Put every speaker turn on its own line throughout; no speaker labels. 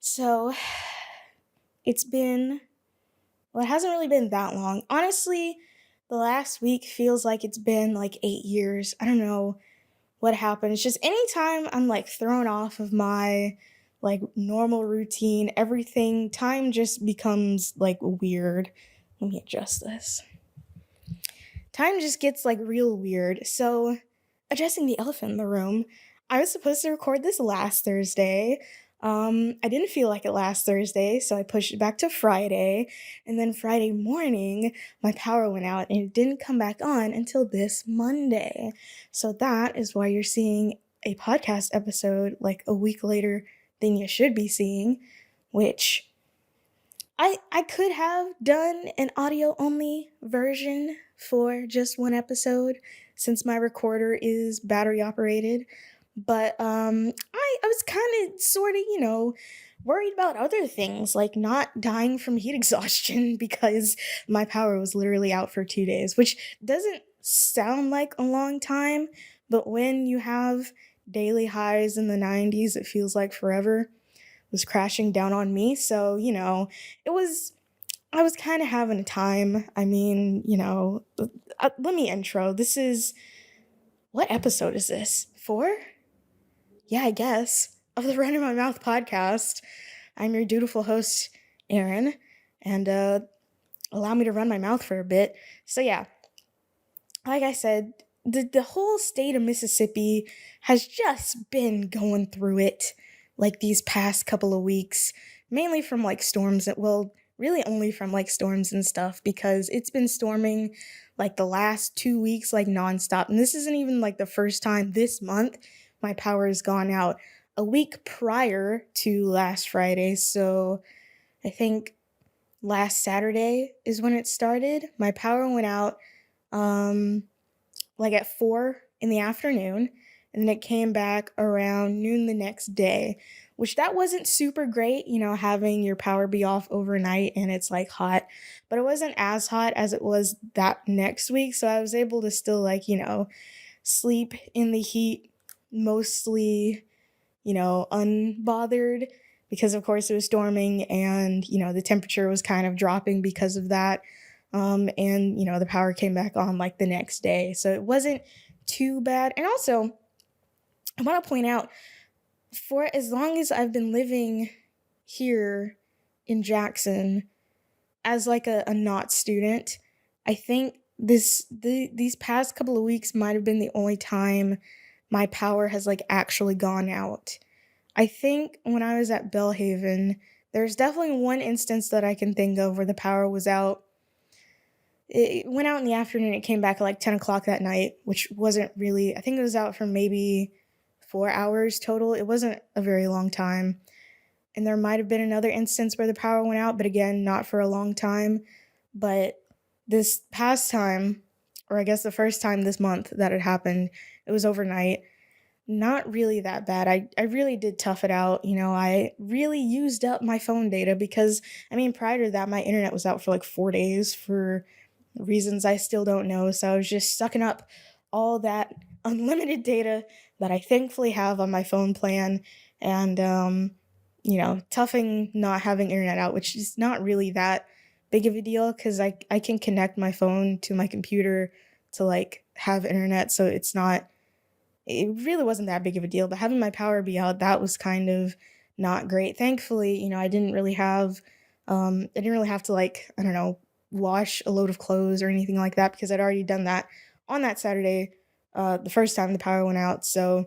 So it's been, well, it hasn't really been that long. Honestly, the last week feels like it's been like 8 years. I don't know what happened. It's just anytime I'm like thrown off of my like normal routine, everything, time just becomes like weird. Let me adjust this. Time just gets like real weird. So, addressing the elephant in the room, I was supposed to record this last Thursday. I didn't feel like it last Thursday, so I pushed it back to Friday. And then Friday morning, my power went out and it didn't come back on until this Monday. So that is why you're seeing a podcast episode like a week later than you should be seeing, which I could have done an audio only version for just one episode since my recorder is battery operated, but I was kind of sort of, worried about other things like not dying from heat exhaustion because my power was literally out for 2 days, which doesn't sound like a long time, but when you have daily highs in the 90s, it feels like forever was crashing down on me. So, it was, I was kind of having a time. I mean, let me intro. This is, what episode is this? 4? Yeah, I guess. Of the Runnin My Mouth podcast. I'm your dutiful host, Aaron, and allow me to run my mouth for a bit. So, yeah, like I said, the whole state of Mississippi has just been going through it like these past couple of weeks, mainly from like storms that, well, really only from like storms and stuff because it's been storming like the last 2 weeks like nonstop. And this isn't even like the first time this month my power has gone out. A week prior to last Friday, so I think last Saturday is when it started. My power went out um like at 4 in the afternoon, and then it came back around noon the next day, which that wasn't super great, having your power be off overnight and it's like hot, but it wasn't as hot as it was that next week, so I was able to still like, sleep in the heat mostly, unbothered because of course it was storming and, the temperature was kind of dropping because of that. And the power came back on like the next day. So it wasn't too bad. And also, I want to point out for as long as I've been living here in Jackson as like a not student, I think these past couple of weeks might have been the only time my power has like actually gone out. I think when I was at Bellhaven, there's definitely one instance that I can think of where the power was out. It went out in the afternoon. It came back at like 10 o'clock that night, which wasn't really, I think it was out for maybe 4 hours total. It wasn't a very long time. And there might have been another instance where the power went out, but again, not for a long time. But this past time, or I guess the first time this month that it happened, it was overnight. Not really that bad. I really did tough it out. I really used up my phone data because, I mean, prior to that, my internet was out for like 4 days for reasons I still don't know. So I was just sucking up all that unlimited data that I thankfully have on my phone plan and, toughing not having internet out, which is not really that big of a deal because I can connect my phone to my computer to like have internet. So it really wasn't that big of a deal. But having my power be out, that was kind of not great. Thankfully, I didn't really have to like, I don't know, wash a load of clothes or anything like that because I'd already done that on that Saturday, the first time the power went out. So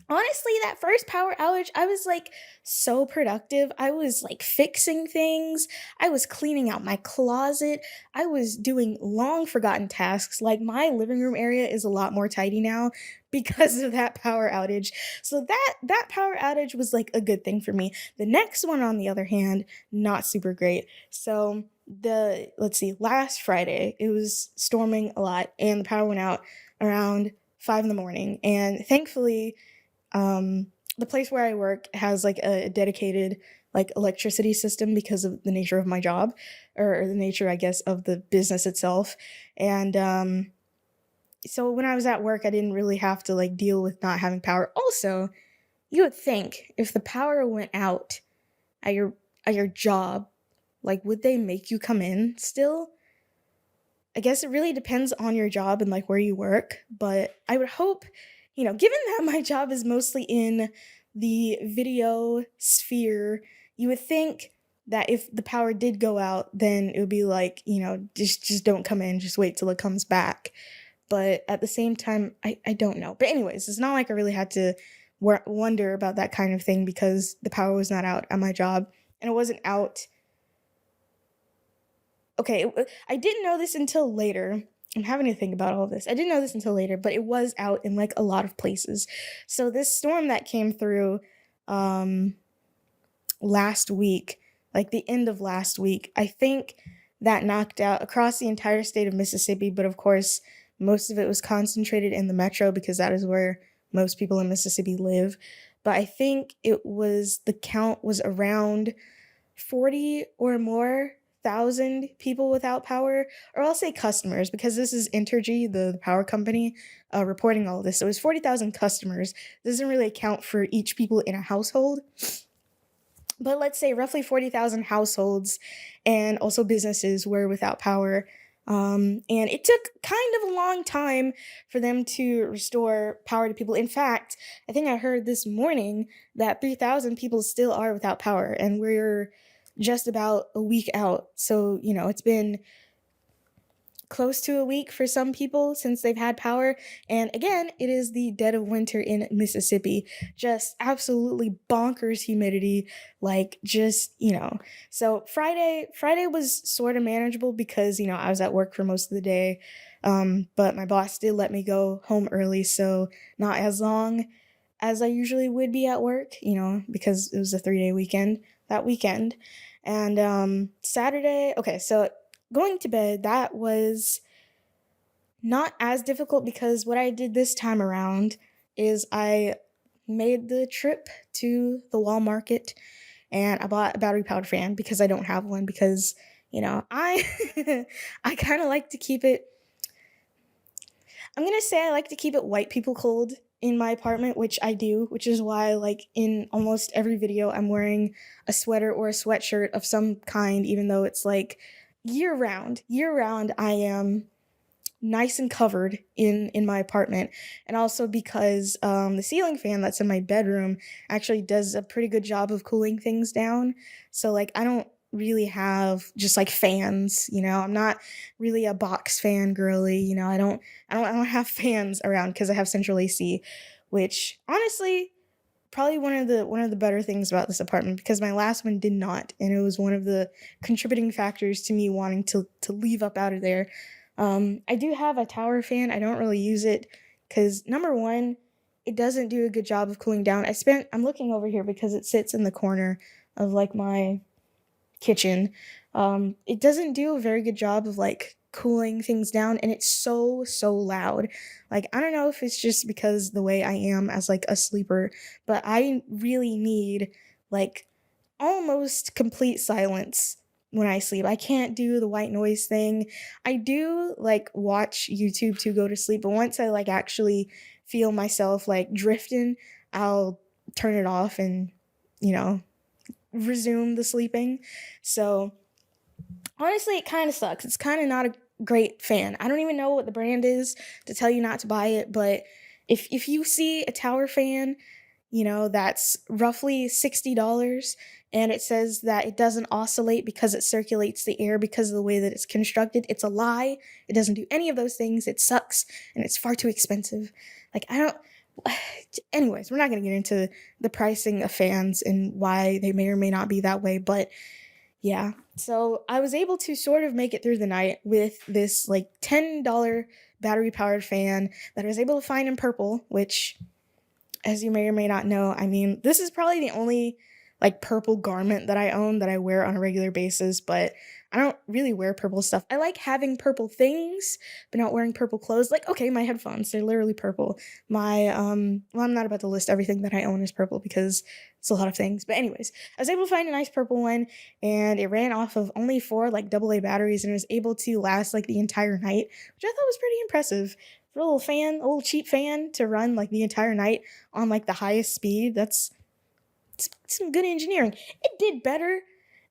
honestly, that first power outage, I was like so productive. I was like fixing things. I was cleaning out my closet. I was doing long forgotten tasks. Like my living room area is a lot more tidy now because of that power outage. So that power outage was like a good thing for me. The next one on the other hand, not super great. So let's see, last Friday, it was storming a lot and the power went out around 5 in the morning. And thankfully, the place where I work has like a dedicated like electricity system because of the nature of my job or the nature, I guess, of the business itself. And so when I was at work, I didn't really have to like deal with not having power. Also, you would think if the power went out at your job, like would they make you come in still? I guess it really depends on your job and like where you work, but I would hope, given that my job is mostly in the video sphere, you would think that if the power did go out, then it would be like, just don't come in, just wait till it comes back. But at the same time, I don't know. But anyways, it's not like I really had to wonder about that kind of thing because the power was not out at my job and it wasn't out. Okay, I didn't know this until later. I'm having to think about all this. I didn't know this until later, but it was out in like a lot of places. So this storm that came through um last week, like the end of last week, I think that knocked out across the entire state of Mississippi, but of course, most of it was concentrated in the metro because that is where most people in Mississippi live. But I think the count was around 40 or more thousand people without power, or I'll say customers because this is Entergy, the power company, reporting all of this. So it was 40,000 customers. This doesn't really account for each people in a household, but let's say roughly 40,000 households and also businesses were without power. And it took kind of a long time for them to restore power to people. In fact, I think I heard this morning that 3,000 people still are without power, and we're just about a week out. So, it's been close to a week for some people since they've had power. And again, it is the dead of winter in Mississippi. Just absolutely bonkers humidity. Like so Friday was sort of manageable because, I was at work for most of the day. But my boss did let me go home early, so not as long as I usually would be at work, because it was a 3-day weekend that weekend. And Saturday, okay, so going to bed, that was not as difficult because what I did this time around is I made the trip to the wall market and I bought a battery powered fan because I don't have one because, I I kind of like to keep it I'm going to say I like to keep it white people cold in my apartment, which I do, which is why like in almost every video I'm wearing a sweater or a sweatshirt of some kind, even though it's like year round. Year round I am nice and covered in my apartment, and also because the ceiling fan that's in my bedroom actually does a pretty good job of cooling things down. So like I don't really have just like fans, I'm not really a box fan girly, I don't have fans around because I have central AC, which honestly probably one of the better things about this apartment because my last one did not, and it was one of the contributing factors to me wanting to leave up out of there. I do have a tower fan. I don't really use it because number one, it doesn't do a good job of cooling down. I'm looking over here because it sits in the corner of like my kitchen. It doesn't do a very good job of like cooling things down, and it's so loud. Like I don't know if it's just because the way I am as like a sleeper, but I really need like almost complete silence when I sleep. I can't do the white noise thing. I do like watch YouTube to go to sleep, but once I like actually feel myself like drifting, I'll turn it off and, you know, resume the sleeping. So honestly, it kind of sucks. It's kind of not a great fan. I don't even know what the brand is to tell you not to buy it, but if you see a tower fan, that's roughly $60, and it says that it doesn't oscillate because it circulates the air because of the way that it's constructed. It's a lie. It doesn't do any of those things. It sucks, and it's far too expensive. Like, I don't. Anyways, we're not going to get into the pricing of fans and why they may or may not be that way, but yeah. So I was able to sort of make it through the night with this like $10 battery powered fan that I was able to find in purple, which, as you may or may not know, I mean, this is probably the only like purple garment that I own that I wear on a regular basis, but I don't really wear purple stuff. I like having purple things, but not wearing purple clothes. Like, okay, my headphones, they're literally purple. Well, I'm not about to list everything that I own as purple because it's a lot of things. But anyways, I was able to find a nice purple one, and it ran off of only 4 like AA batteries, and it was able to last like the entire night, which I thought was pretty impressive. For a little cheap fan to run like the entire night on like the highest speed, it's some good engineering. It did better.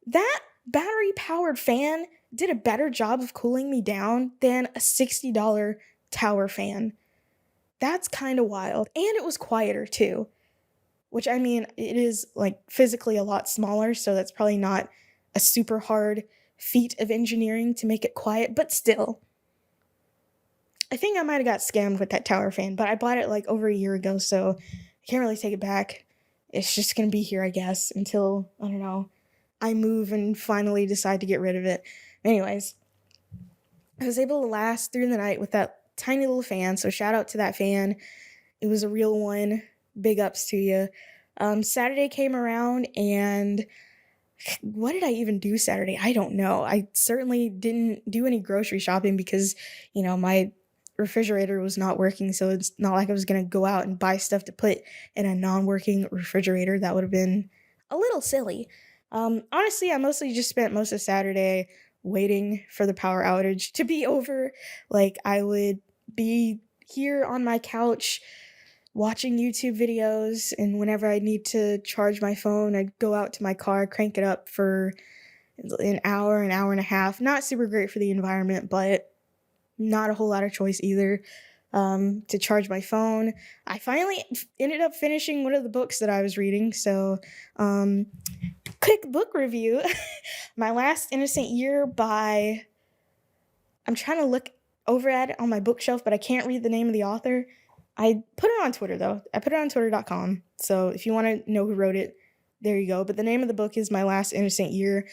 That battery powered fan did a better job of cooling me down than a $60 tower fan. That's kind of wild. And it was quieter too, which I mean, it is like physically a lot smaller, so that's probably not a super hard feat of engineering to make it quiet, but still. I think I might have got scammed with that tower fan, but I bought it like over a year ago, so I can't really take it back. It's just gonna be here, I guess, until, I don't know, I move and finally decide to get rid of it. Anyways, I was able to last through the night with that tiny little fan, so shout out to that fan. It was a real one. Big ups to you. Saturday came around, and what did I even do Saturday? I don't know. I certainly didn't do any grocery shopping because, my refrigerator was not working, so it's not like I was going to go out and buy stuff to put in a non-working refrigerator. That would have been a little silly. Honestly, I mostly just spent most of Saturday waiting for the power outage to be over. Like, I would be here on my couch watching YouTube videos, and whenever I need to charge my phone, I'd go out to my car, crank it up for an hour and a half. Not super great for the environment, but not a whole lot of choice either. To charge my phone. I finally ended up finishing one of the books that I was reading, so quick book review. My Last Innocent Year by, I'm trying to look over at it on my bookshelf, but I can't read the name of the author. I put it on Twitter, though. I put it on twitter.com. So if you want to know who wrote it, there you go. But the name of the book is My Last Innocent Year.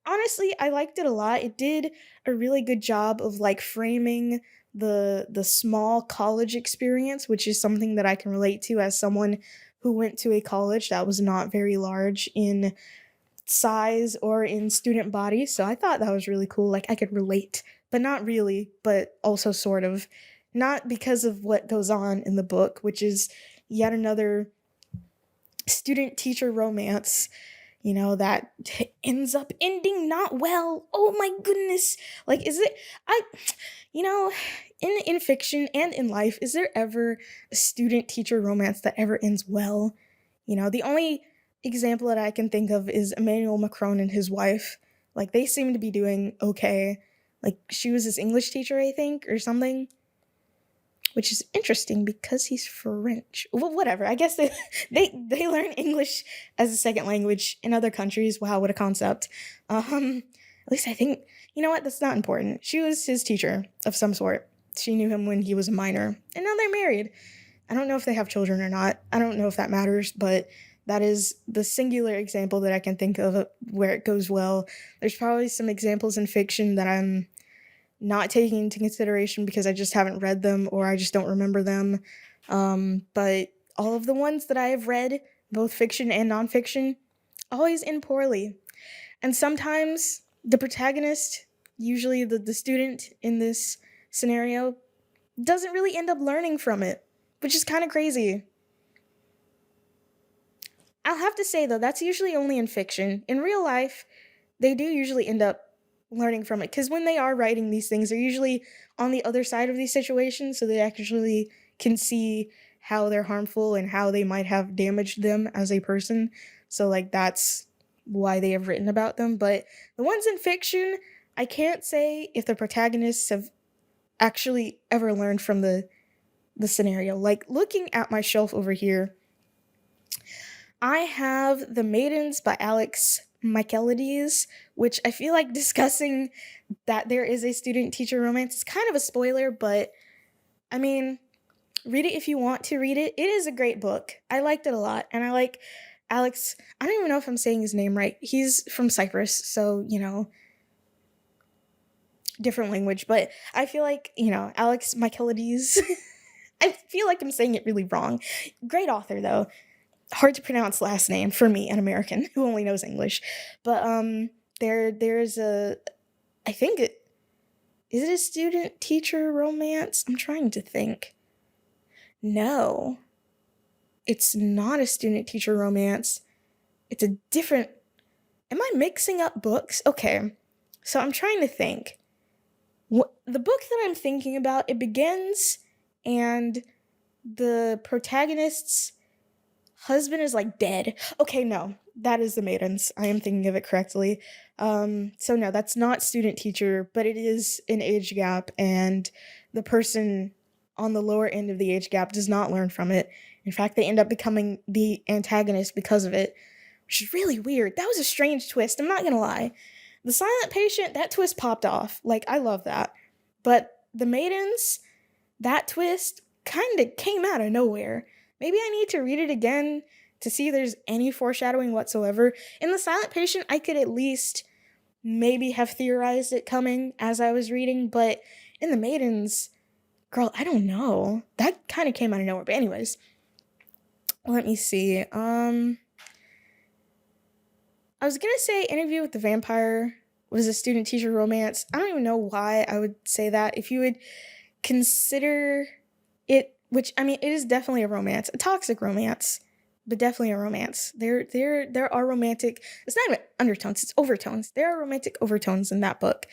Honestly, I liked it a lot. It did a really good job of like framing the small college experience, which is something that I can relate to as someone who went to a college that was not very large in size or in student body. So I thought that was really cool. Like, I could relate, but not really, but also sort of. Not because of what goes on in the book, which is yet another student teacher romance, that ends up ending not well. Oh my goodness. Like, is it, you know, in fiction and in life, is there ever a student teacher romance that ever ends well? The only example that I can think of is Emmanuel Macron and his wife. Like, they seem to be doing okay. Like, she was his English teacher, I think, or something. Which is interesting because he's French. Well, whatever. I guess they learn English as a second language in other countries. Wow, what a concept. At least I think, you know what? That's not important. She was his teacher of some sort. She knew him when he was a minor, and now they're married. I don't know if they have children or not. I don't know if that matters, but that is the singular example that I can think of where it goes well. There's probably some examples in fiction that I'm not taking into consideration because I just haven't read them or I just don't remember them. But all of the ones that I have read, both fiction and nonfiction, always end poorly. And sometimes the protagonist, usually the student in this scenario, doesn't really end up learning from it, which is kind of crazy. I'll have to say, though, that's usually only in fiction. In real life, they do usually end up learning from it, because when they are writing these things, they're usually on the other side of these situations, so they actually can see how they're harmful and how they might have damaged them as a person. So, like, that's why they have written about them. But the ones in fiction, I can't say if the protagonists have actually ever learned from the scenario. Like, looking at my shelf over here, I have The Maidens by Alex Michaelides, which I feel like discussing that there is a student-teacher romance is kind of a spoiler, but I mean, read it if you want to read it. It is a great book. I liked it a lot, and I like Alex. I don't even know if I'm saying his name right. He's from Cyprus, so, different language, but I feel like, Alex Michaelides, I feel like I'm saying it really wrong. Great author, though. Hard to pronounce last name for me, an American who only knows English. But there's I think is it a student teacher romance? I'm trying to think. No, it's not a student teacher romance. It's a different. Am I mixing up books? Okay, so I'm trying to think. The book that I'm thinking about, it begins and the protagonist's husband is like dead. Okay, no, that is the maidens. I am thinking of it correctly. So no, that's not student teacher, but it is an age gap, and the person on the lower end of the age gap does not learn from it. In fact, they end up becoming the antagonist because of it, which is really weird. That was a strange twist, I'm not gonna lie. The silent patient, that twist popped off. Like, I love that. But the maidens, that twist kind of came out of nowhere. Maybe I need to read it again to see if there's any foreshadowing whatsoever. In The Silent Patient, I could at least maybe have theorized it coming as I was reading, but in The Maidens, girl, I don't know. That kind of came out of nowhere. But anyways, let me see. I was gonna say Interview with the Vampire was a student teacher romance. I don't even know why I would say that. If you would consider it, which I mean, it is definitely a romance, a toxic romance, but definitely a romance. There are romantic. It's not even undertones; it's overtones. There are romantic overtones in that book,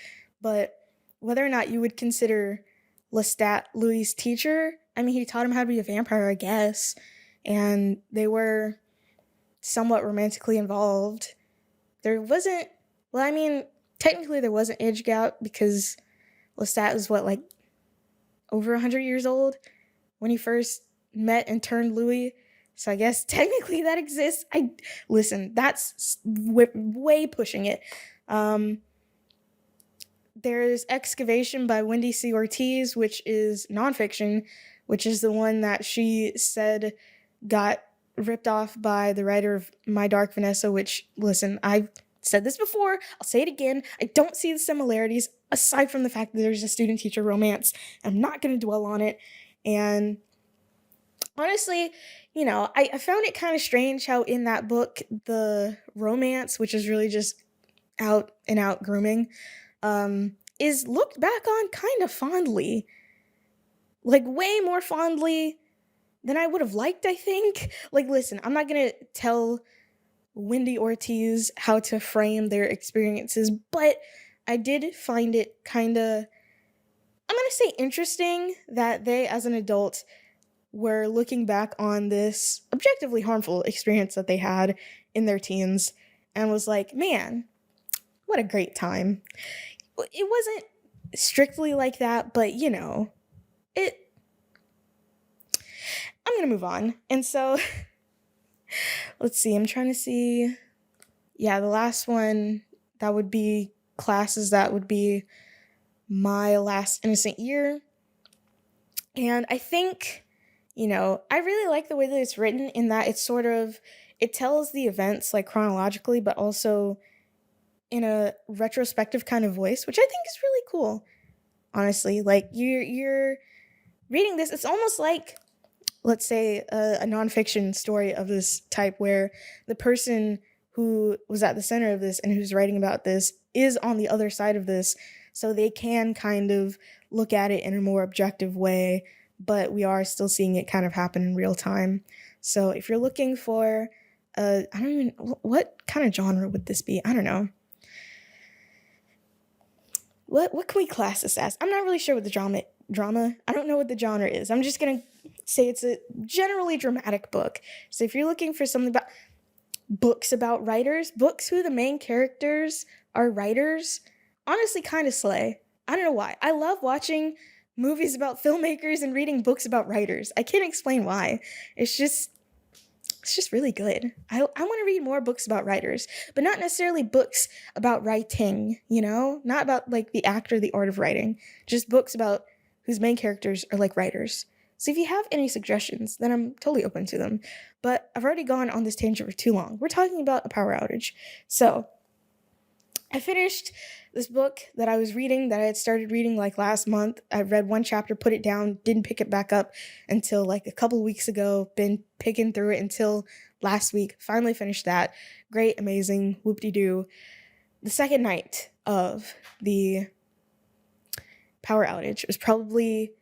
but whether or not you would consider Lestat Louis' teacher, I mean, he taught him how to be a vampire, I guess, and they were somewhat romantically involved. There wasn't. Well, I mean, technically there was an age gap because Lestat was what, like, over 100 years old when he first met and turned Louis. So I guess technically that exists. Listen, that's way pushing it. There's Excavation by Wendy C. Ortiz, which is nonfiction, which is the one that she said got ripped off by the writer of My Dark Vanessa, which, listen, I've said this before, I'll say it again, I don't see the similarities, aside from the fact that there's a student-teacher romance. I'm not going to dwell on it, and honestly, you know, I found it kind of strange how in that book, the romance, which is really just out and out grooming, is looked back on kind of fondly. Like, way more fondly than I would have liked, I think. Like, listen, I'm not gonna tell Wendy Ortiz how to frame their experiences, but I did find it kind of, I'm gonna say, interesting that they, as an adult, were looking back on this objectively harmful experience that they had in their teens and was like, man, what a great time. It wasn't strictly like that, but you know, I'm gonna move on. And so, let's see, I'm trying to see. Yeah, the last one, that would be Classes, that would be My Last Innocent Year. And I think, you know, I really like the way that it's written in that it's sort of, it tells the events like chronologically, but also in a retrospective kind of voice, which I think is really cool. Honestly, like you're reading this, it's almost like, let's say, a nonfiction story of this type where the person who was at the center of this and who's writing about this is on the other side of this, so they can kind of look at it in a more objective way, but we are still seeing it kind of happen in real time. So if you're looking for, I don't even, what kind of genre would this be? I don't know. What can we class this as? I'm not really sure what the drama. I don't know what the genre is. I'm just gonna say it's a generally dramatic book. So if you're looking for something about books about writers, books who the main characters are writers, honestly kind of slay. I don't know why. I love watching movies about filmmakers and reading books about writers. I can't explain why. It's just really good. I want to read more books about writers, but not necessarily books about writing, you know? Not about like the act or the art of writing, just books about whose main characters are like writers. So if you have any suggestions, then I'm totally open to them. But I've already gone on this tangent for too long. We're talking about a power outage. So I finished this book that I was reading, that I had started reading like last month. I read one chapter, put it down, didn't pick it back up until like a couple weeks ago, been picking through it until last week, finally finished that. Great, amazing, whoop-de-doo. The second night of the power outage was probably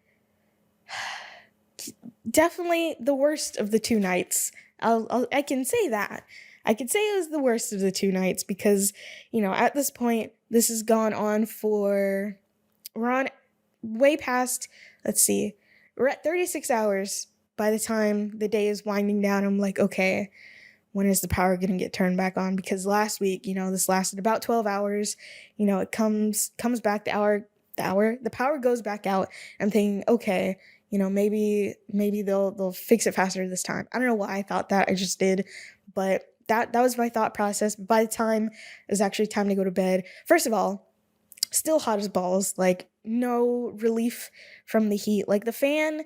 definitely the worst of the two nights. I can say that. I could say it was the worst of the two nights because, you know, at this point, this has gone on we're on way past, let's see, we're at 36 hours by the time the day is winding down, I'm like, okay, when is the power going to get turned back on? Because last week, this lasted about 12 hours. It comes back the power goes back out. I'm thinking, okay, maybe they'll fix it faster this time. I don't know why I thought that. I just did, but that was my thought process. By the time it was actually time to go to bed, first of all, still hot as balls, like no relief from the heat. Like the fan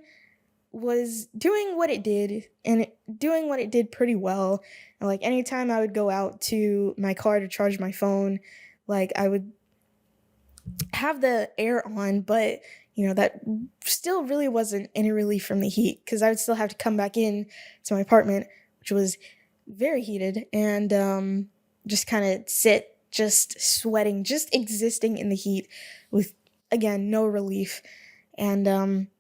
was doing what it did and doing what it did pretty well. And like anytime I would go out to my car to charge my phone, like I would have the air on, but that still really wasn't any relief from the heat because I would still have to come back in to my apartment, which was very heated, and just kind of sit, just sweating, just existing in the heat with, again, no relief. And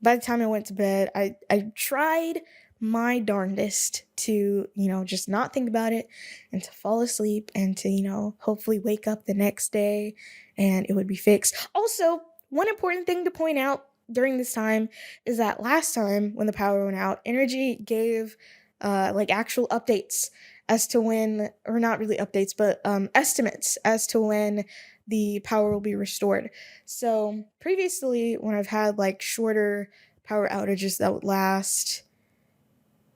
by the time I went to bed, I tried my darndest to, just not think about it and to fall asleep and to, hopefully wake up the next day and it would be fixed. Also, one important thing to point out during this time is that last time when the power went out, Energy gave like actual updates as to when, or not really updates, but estimates as to when the power will be restored. So previously, when I've had like shorter power outages that would last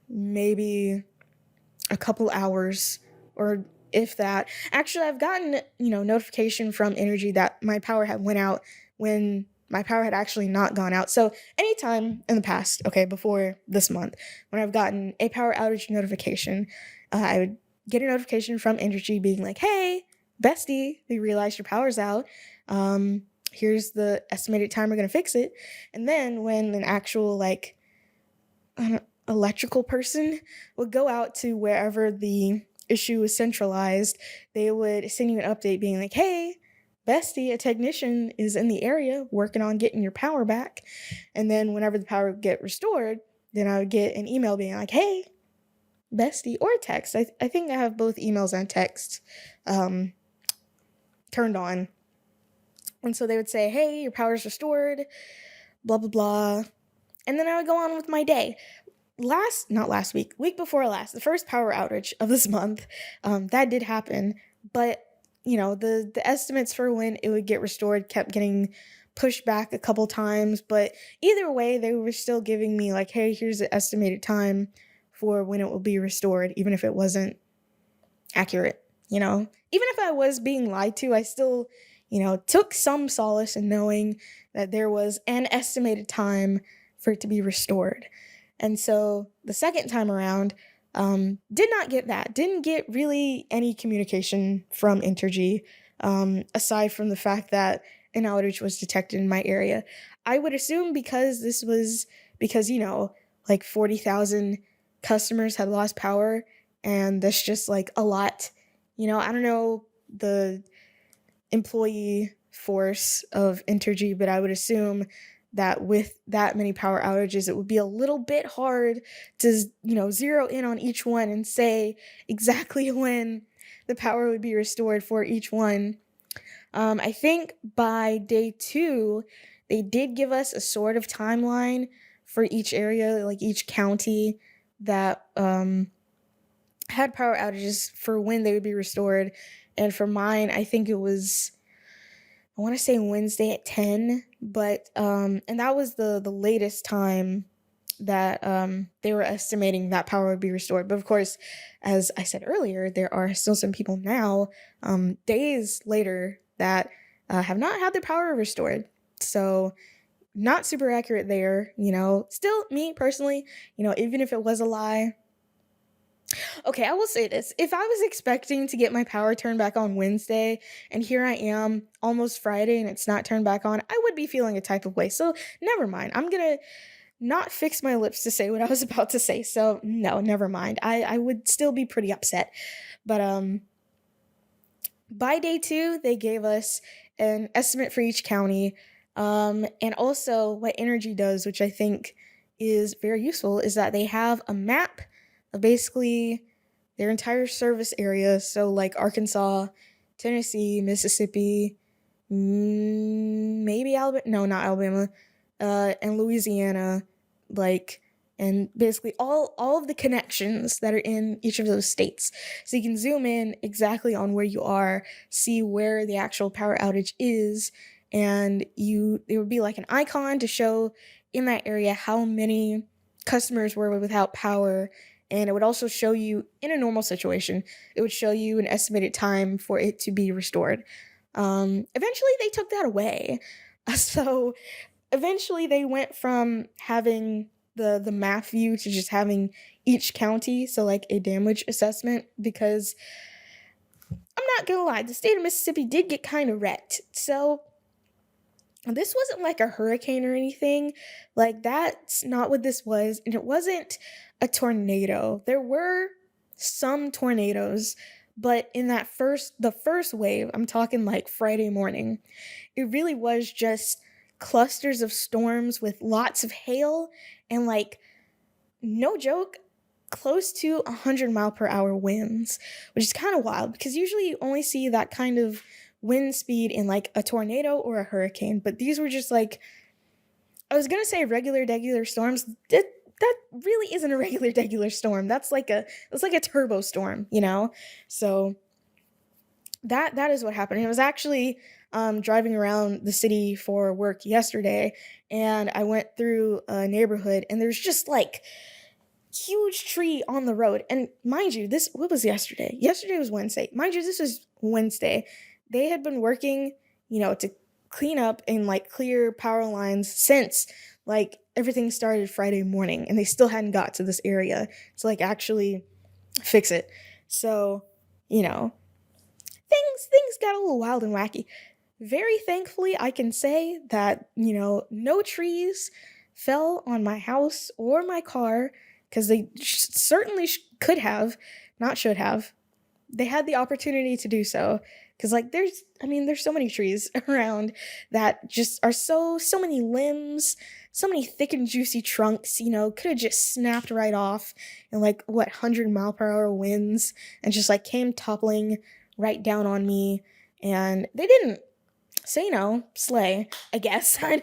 maybe a couple hours or if that, actually I've gotten, notification from Energy that my power had went out when my power had actually not gone out. So anytime in the past, okay, before this month, when I've gotten a power outage notification, I would get a notification from Energy being like, hey, bestie, we realized your power's out. Here's the estimated time we're going to fix it. And then when an actual like electrical person would go out to wherever the issue is centralized, they would send you an update being like, hey, bestie, a technician is in the area working on getting your power back. And then whenever the power would get restored, then I would get an email being like, hey, bestie, or a text. I think I have both emails and text turned on. And so they would say, hey, your power's restored, blah, blah, blah. And then I would go on with my day. Week before last, the first power outage of this month, that did happen. But, the estimates for when it would get restored kept getting pushed back a couple times. But either way, they were still giving me like, hey, here's the estimated time for when it will be restored, even if it wasn't accurate, Even if I was being lied to, I still, took some solace in knowing that there was an estimated time for it to be restored. And so the second time around, did not get that. Didn't get really any communication from Entergy, aside from the fact that an outage was detected in my area. I would assume because like 40,000 customers had lost power, and that's just like a lot. I don't know the employee force of Entergy, but I would assume that with that many power outages, it would be a little bit hard to, zero in on each one and say exactly when the power would be restored for each one. I think by day 2, they did give us a sort of timeline for each area, like each county that had power outages for when they would be restored. And for mine, I think it was, I want to say Wednesday at 10, but and that was the latest time that they were estimating that power would be restored. But of course, as I said earlier, there are still some people now, days later, that have not had their power restored. So not super accurate there, Still, me personally, even if it was a lie. Okay, I will say this. If I was expecting to get my power turned back on Wednesday, and here I am almost Friday and it's not turned back on, I would be feeling a type of way. So never mind. I'm gonna not fix my lips to say what I was about to say. So no, never mind. I would still be pretty upset. But by day 2, they gave us an estimate for each county. And also what Energy does, which I think is very useful, is that they have a map of basically their entire service area. So like Arkansas, Tennessee, Mississippi, maybe Alabama, no, not Alabama, and Louisiana, like and basically all of the connections that are in each of those states. So you can zoom in exactly on where you are, see where the actual power outage is, and it would be like an icon to show in that area how many customers were without power. And it would also show you, in a normal situation, it would show you an estimated time for it to be restored. Eventually they took that away. So eventually they went from having the map view to just having each county, so like a damage assessment, because I'm not gonna lie, the state of Mississippi did get kind of wrecked. So this wasn't like a hurricane or anything. Like, that's not what this was. And it wasn't a tornado. There were some tornadoes, but in the first wave, I'm talking like Friday morning, it really was just clusters of storms with lots of hail and, like, no joke, close to 100-mile-per-hour winds, which is kind of wild because usually you only see that kind of wind speed in like a tornado or a hurricane, but these were just like, I was gonna say regular storms. That really isn't a regular storm. That's like a turbo storm, you know. So that is what happened. It was actually driving around the city for work yesterday, and I went through a neighborhood, and there's just like huge tree on the road. And mind you, this what was yesterday? Yesterday was Wednesday. Mind you, this was Wednesday. They had been working, to clean up and like clear power lines since like everything started Friday morning, and they still hadn't got to this area to like actually fix it. So, you know, things got a little wild and wacky. Very thankfully, I can say that, no trees fell on my house or my car, because they certainly could have, not should have. They had the opportunity to do so, because like there's so many trees around that just are so many limbs, so many thick and juicy trunks, could have just snapped right off in like 100-mile-per-hour winds and just like came toppling right down on me. And they didn't. So, slay, I guess. I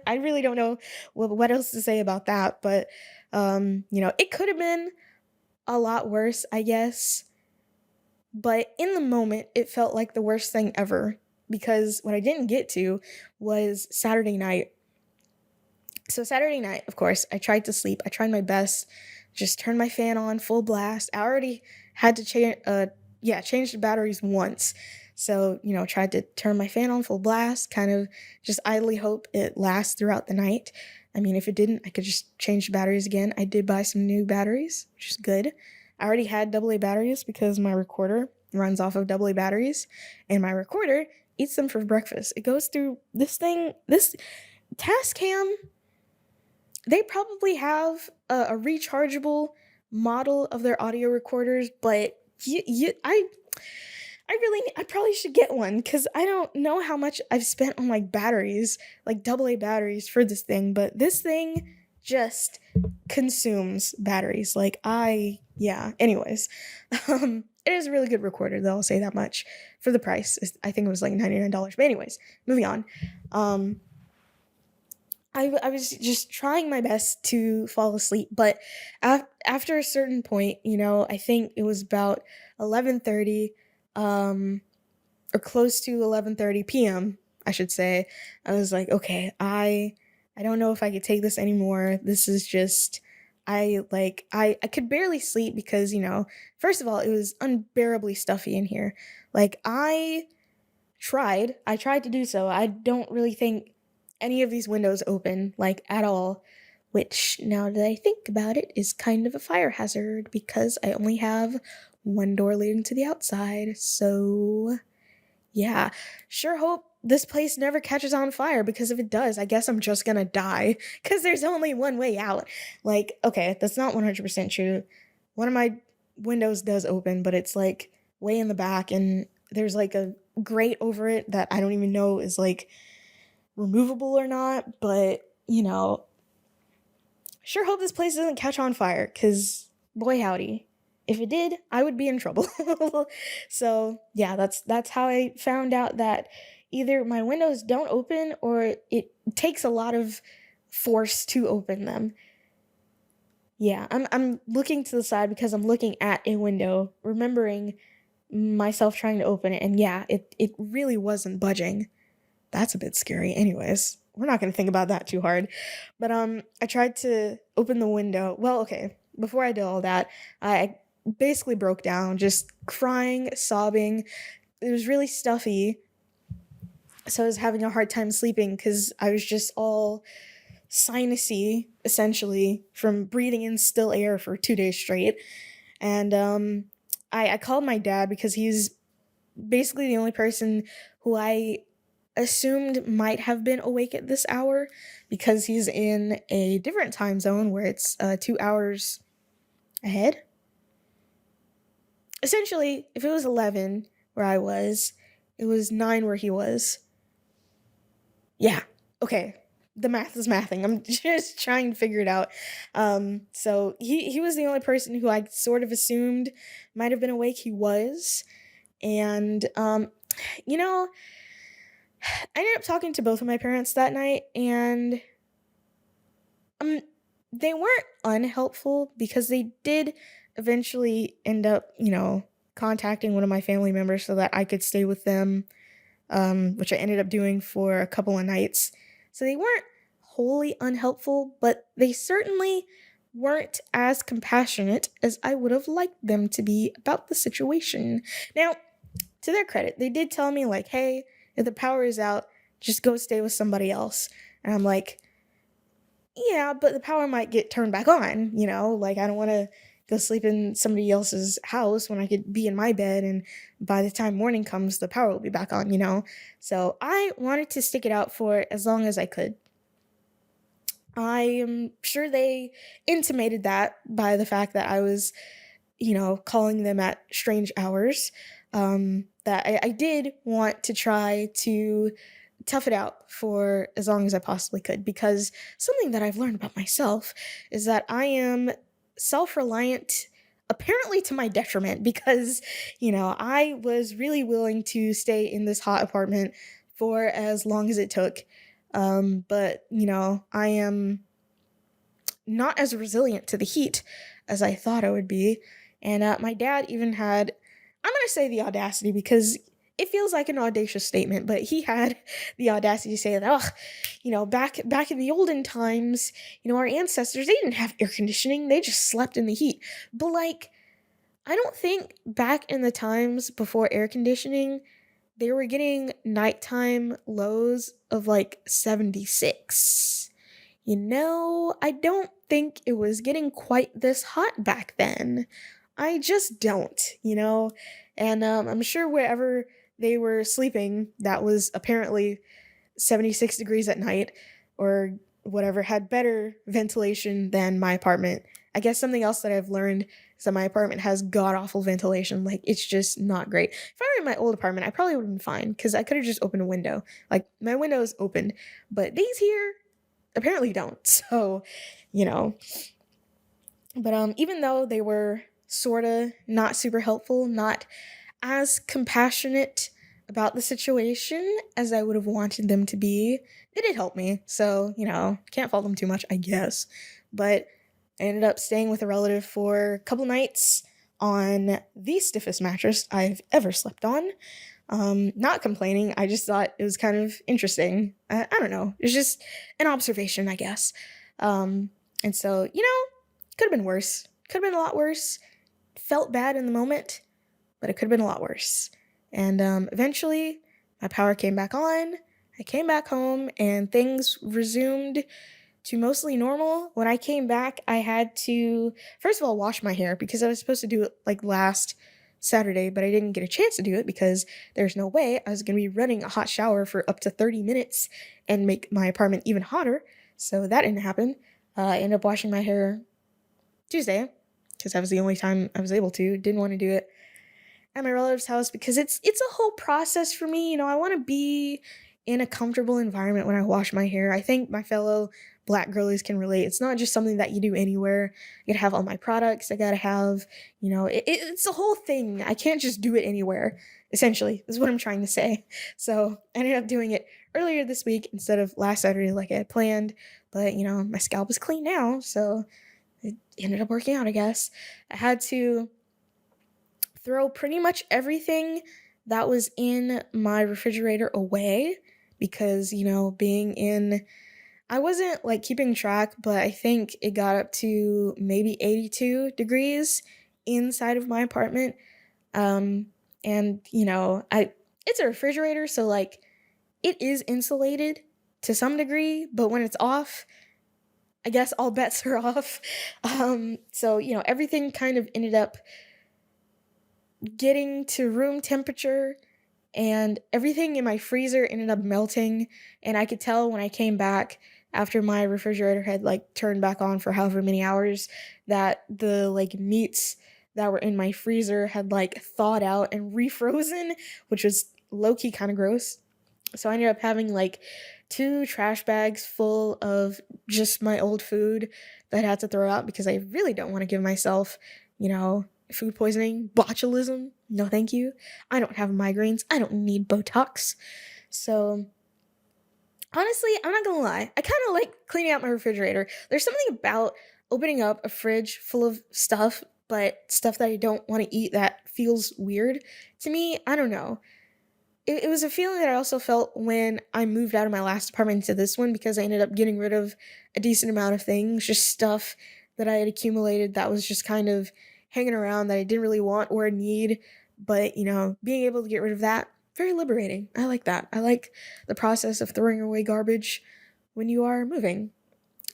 really don't know what else to say about that, but it could have been a lot worse, I guess. But in the moment, it felt like the worst thing ever, because what I didn't get to was Saturday night. So Saturday night, of course, I tried to sleep. I tried my best, just turned my fan on full blast. I already had to change the batteries once. So, tried to turn my fan on full blast, kind of just idly hope it lasts throughout the night. I mean, if it didn't, I could just change the batteries again. I did buy some new batteries, which is good. I already had AA batteries because my recorder runs off of AA batteries, and my recorder eats them for breakfast. It goes through this Tascam. They probably have a rechargeable model of their audio recorders, but I probably should get one, because I don't know how much I've spent on like batteries, like AA batteries for this thing, but this thing just consumes batteries. Anyways, it is a really good recorder, though, I'll say that much. For the price, I think it was like $99. But anyways, moving on. I was just trying my best to fall asleep, but after a certain point, I think it was about 11:30, or close to 11:30 p.m., I should say. I was like, okay, I don't know if I could take this anymore. This is just, I could barely sleep because, first of all, it was unbearably stuffy in here. Like, I tried to do so. I don't really think any of these windows open, like, at all, which, now that I think about it, is kind of a fire hazard because I only have one door leading to the outside. So, yeah, sure hope this place never catches on fire, because if it does, I guess I'm just gonna die, because there's only one way out. Like, okay, that's not 100% true. One of my windows does open, but it's like way in the back, and there's like a grate over it that I don't even know is like removable or not, but sure hope this place doesn't catch on fire, because boy howdy, if it did, I would be in trouble. So yeah, that's how I found out that either my windows don't open or it takes a lot of force to open them. Yeah, I'm looking to the side because I'm looking at a window, remembering myself trying to open it, and yeah, it really wasn't budging. That's a bit scary. Anyways, we're not going to think about that too hard. But I tried to open the window. Well, okay, before I did all that, I basically broke down, just crying, sobbing. It was really stuffy, so I was having a hard time sleeping cuz I was just all sinusy essentially from breathing in still air for 2 days straight. And I called my dad because he's basically the only person who I assumed might have been awake at this hour because he's in a different time zone where it's 2 hours ahead. Essentially, if it was 11 where I was, it was 9 where he was. Yeah, okay. The math is mathing. I'm just trying to figure it out. So he was the only person who I sort of assumed might have been awake. He was. And you know, I ended up talking to both of my parents that night, and um, they weren't unhelpful because they did eventually end up, contacting one of my family members so that I could stay with them, which I ended up doing for a couple of nights. So they weren't wholly unhelpful, but they certainly weren't as compassionate as I would have liked them to be about the situation. Now, to their credit, they did tell me, like, hey, if the power is out, just go stay with somebody else. And I'm like, yeah, but the power might get turned back on, Like, I don't want to go sleep in somebody else's house when I could be in my bed, and by the time morning comes, the power will be back on. So I wanted to stick it out for as long as I could. I am sure they intimated that by the fact that I was, calling them at strange hours. That I did want to try to tough it out for as long as I possibly could, because something that I've learned about myself is that I am self reliant, apparently to my detriment, because, I was really willing to stay in this hot apartment for as long as it took. But, I am not as resilient to the heat as I thought I would be. And my dad even had, I'm going to say the audacity because it feels like an audacious statement, but he had the audacity to say that, oh, back in the olden times, our ancestors, they didn't have air conditioning, they just slept in the heat. But like, I don't think back in the times before air conditioning, they were getting nighttime lows of like 76. I don't think it was getting quite this hot back then. I just don't. And I'm sure wherever they were sleeping, that was apparently 76 degrees at night or whatever, had better ventilation than my apartment. I guess something else that I've learned is that my apartment has god awful ventilation. Like, it's just not great. If I were in my old apartment, I probably would have been fine because I could have just opened a window. Like, my window is open, but these here apparently don't. So, you know. But even though they were sorta not super helpful, not as compassionate about the situation as I would have wanted them to be, they did help me. So, can't fault them too much, I guess. But I ended up staying with a relative for a couple nights on the stiffest mattress I've ever slept on. Not complaining, I just thought it was kind of interesting. I don't know. It's just an observation, I guess. And so, could have been worse. Could have been a lot worse. Felt bad in the moment, but it could have been a lot worse. And eventually, my power came back on. I came back home, and things resumed to mostly normal. When I came back, I had to, first of all, wash my hair because I was supposed to do it like last Saturday, but I didn't get a chance to do it because there's no way I was going to be running a hot shower for up to 30 minutes and make my apartment even hotter. So that didn't happen. I ended up washing my hair Tuesday because that was the only time I was able to. Didn't want to do it at my relative's house because it's a whole process for me. I want to be in a comfortable environment when I wash my hair. I think my fellow black girlies can relate. It's not just something that you do anywhere. I gotta have all my products. I gotta have, it's a whole thing. I can't just do it anywhere, essentially, is what I'm trying to say. So I ended up doing it earlier this week instead of last Saturday like I had planned. But, my scalp is clean now, so ended up working out, I guess. I had to throw pretty much everything that was in my refrigerator away because, being in, I wasn't like keeping track, but I think it got up to maybe 82 degrees inside of my apartment. Um, and, it's a refrigerator, so like it is insulated to some degree, but when it's off, I guess all bets are off. So, everything kind of ended up getting to room temperature and everything in my freezer ended up melting. And I could tell when I came back after my refrigerator had like turned back on for however many hours that the like meats that were in my freezer had like thawed out and refrozen, which was low key kind of gross. So I ended up having like two trash bags full of just my old food that I had to throw out because I really don't want to give myself, food poisoning, botulism. No, thank you. I don't have migraines. I don't need Botox. So honestly, I'm not gonna lie. I kind of like cleaning out my refrigerator. There's something about opening up a fridge full of stuff, but stuff that I don't want to eat that feels weird to me. I don't know. It was a feeling that I also felt when I moved out of my last apartment to this one because I ended up getting rid of a decent amount of things, just stuff that I had accumulated that was just kind of hanging around that I didn't really want or need. But, being able to get rid of that, very liberating. I like that. I like the process of throwing away garbage when you are moving.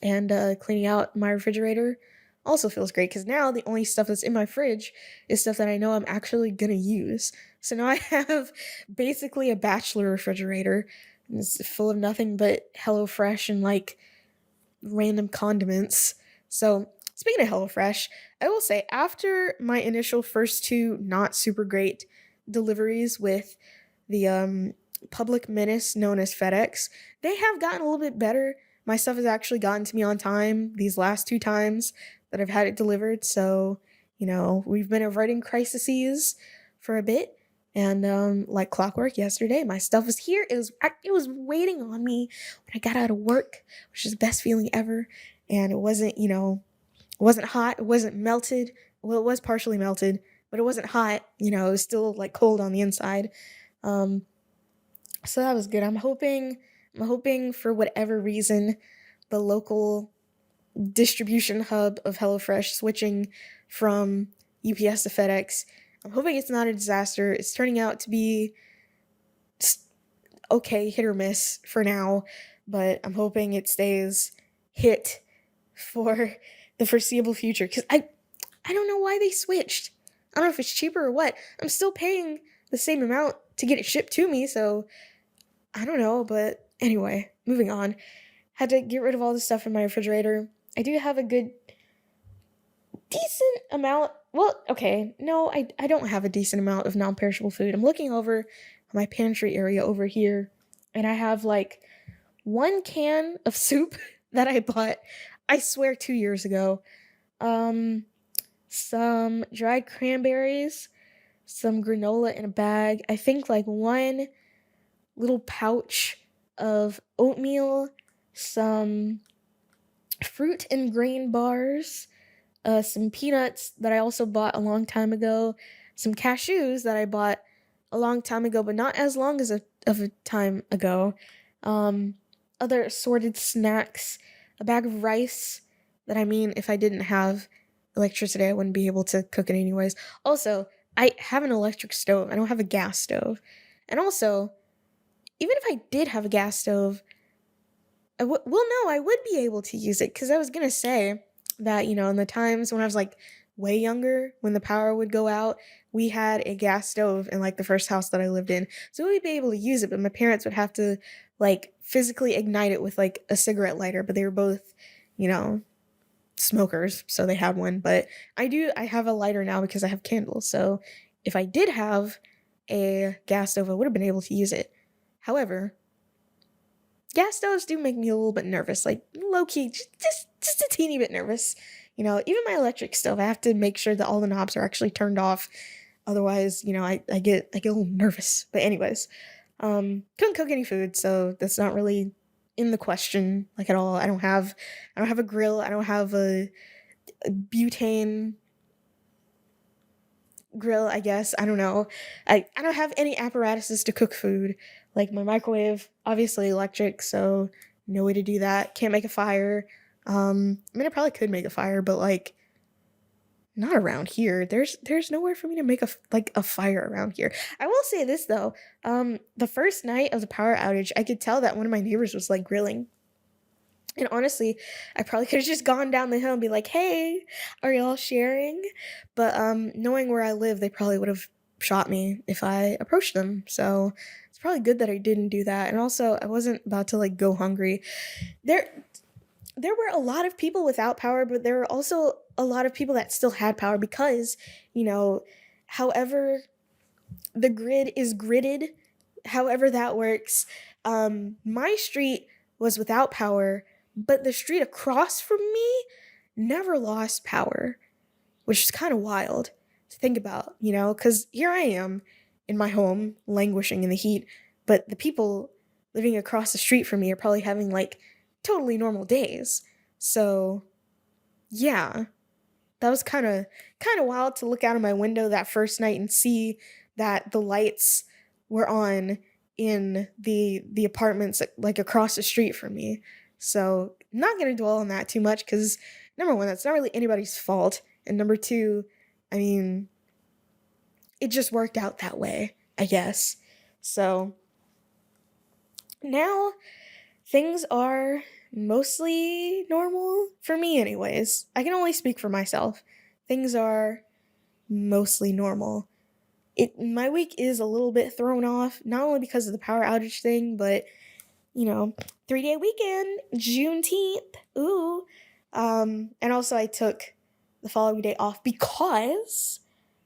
And cleaning out my refrigerator also feels great because now the only stuff that's in my fridge is stuff that I know I'm actually gonna use. So now I have basically a bachelor refrigerator. And it's full of nothing but HelloFresh and like random condiments. So speaking of HelloFresh, I will say after my initial first two not super great deliveries with the public menace known as FedEx, they have gotten a little bit better. My stuff has actually gotten to me on time these last two times that I've had it delivered. So, we've been avoiding crises for a bit. And like clockwork yesterday, my stuff was here. It was waiting on me when I got out of work, which is the best feeling ever. And it wasn't, it wasn't hot, it wasn't melted. Well, it was partially melted, but it wasn't hot. It was still like cold on the inside. Um, so that was good. I'm hoping for whatever reason, the local distribution hub of HelloFresh switching from UPS to FedEx. I'm hoping it's not a disaster. It's turning out to be okay, hit or miss for now, but I'm hoping it stays hit for the foreseeable future because I don't know why they switched. I don't know if it's cheaper or what. I'm still paying the same amount to get it shipped to me, so I don't know, but anyway, moving on. Had to get rid of all the stuff in my refrigerator. I do have a decent amount. Well, okay, no, I don't have a decent amount of non-perishable food. I'm looking over my pantry area over here, and I have like one can of soup that I bought, I swear 2 years ago. Um, some dried cranberries, some granola in a bag. I think like one little pouch of oatmeal, some fruit and grain bars, some peanuts that I also bought a long time ago, some cashews that I bought a long time ago, but not as long as of a time ago, um, other assorted snacks, a bag of rice that I mean, if I didn't have electricity, I wouldn't be able to cook it anyways. Also, I have an electric stove. I don't have a gas stove. And also, even if I did have a gas stove, well, no, I would be able to use it because I was gonna say that in the times when I was like way younger, when the power would go out, we had a gas stove in like the first house that I lived in, so we'd be able to use it. But my parents would have to like physically ignite it with like a cigarette lighter. But they were both, you know, smokers, so they had one. But I have a lighter now because I have candles. So if I did have a gas stove, I would have been able to use it. However, gas stoves do make me a little bit nervous, like low key, just a teeny bit nervous. Even my electric stove, I have to make sure that all the knobs are actually turned off. Otherwise, I get a little nervous. But anyways, couldn't cook any food, so that's not really in the question, like at all. I don't have a grill. I don't have butane grill, I guess. I don't know. I don't have any apparatuses to cook food. Like my microwave, obviously electric, so no way to do that. Can't make a fire. I mean, I probably could make a fire, but like not around here. There's nowhere for me to make a fire around here. I will say this though. The first night of the power outage, I could tell that one of my neighbors was like grilling. And honestly, I probably could have just gone down the hill and be like, "Hey, are y'all sharing?" But knowing where I live, they probably would have shot me if I approached them. So it's probably good that I didn't do that. And also, I wasn't about to like go hungry. There there were a lot of people without power, but there were also a lot of people that still had power because, you know, however the grid is gridded, however that works. My street was without power, but the street across from me never lost power, which is kind of wild to think about, because here I am in my home languishing in the heat, but the people living across the street from me are probably having like totally normal days. So, yeah, that was kind of wild to look out of my window that first night and see that the lights were on in the apartments like across the street from me. So, not going to dwell on that too much cuz number 1, that's not really anybody's fault, and number 2, I mean, it just worked out that way, I guess. So, now things are mostly normal for me anyways. I can only speak for myself. Things are mostly normal. My week is a little bit thrown off, not only because of the power outage thing, but 3-day weekend, Juneteenth. Ooh. And also I took the following day off because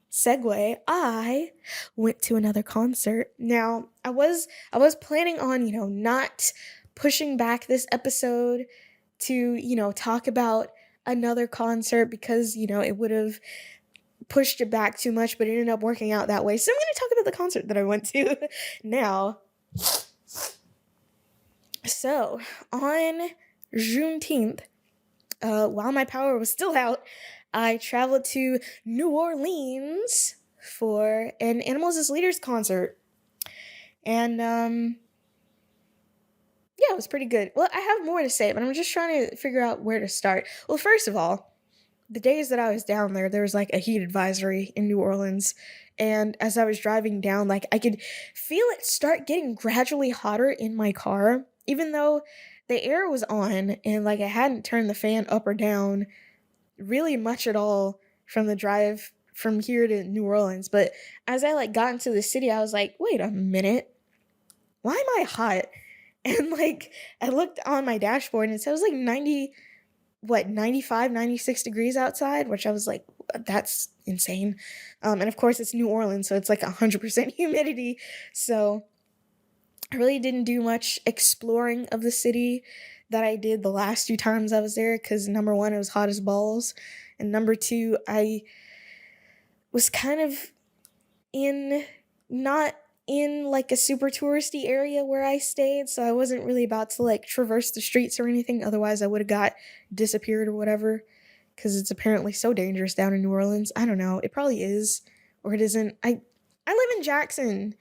segue, I went to another concert. Now, I was planning on, not pushing back this episode to, talk about another concert because, it would have pushed it back too much, but it ended up working out that way. So I'm going to talk about the concert that I went to now. So, on Juneteenth, while my power was still out, I traveled to New Orleans for an Animals as Leaders concert. And yeah, it was pretty good. Well, I have more to say, but I'm just trying to figure out where to start. Well, first of all, the days that I was down there was like a heat advisory in New Orleans. And as I was driving down, like I could feel it start getting gradually hotter in my car, even though the air was on and like I hadn't turned the fan up or down really much at all from the drive from here to New Orleans. But as I like got into the city, I was like, wait a minute, why am I hot? And like I looked on my dashboard and it said it was like 95, 96 degrees outside, which I was like, that's insane. And of course it's New Orleans, so it's like 100% humidity. So I really didn't do much exploring of the city that I did the last 2 times I was there because number 1, it was hot as balls. And number 2, I was kind of in, not in like a super touristy area where I stayed, so I wasn't really about to like traverse the streets or anything. Otherwise, I would have got disappeared or whatever because it's apparently so dangerous down in New Orleans. I don't know. It probably is or it isn't. I live in Jackson.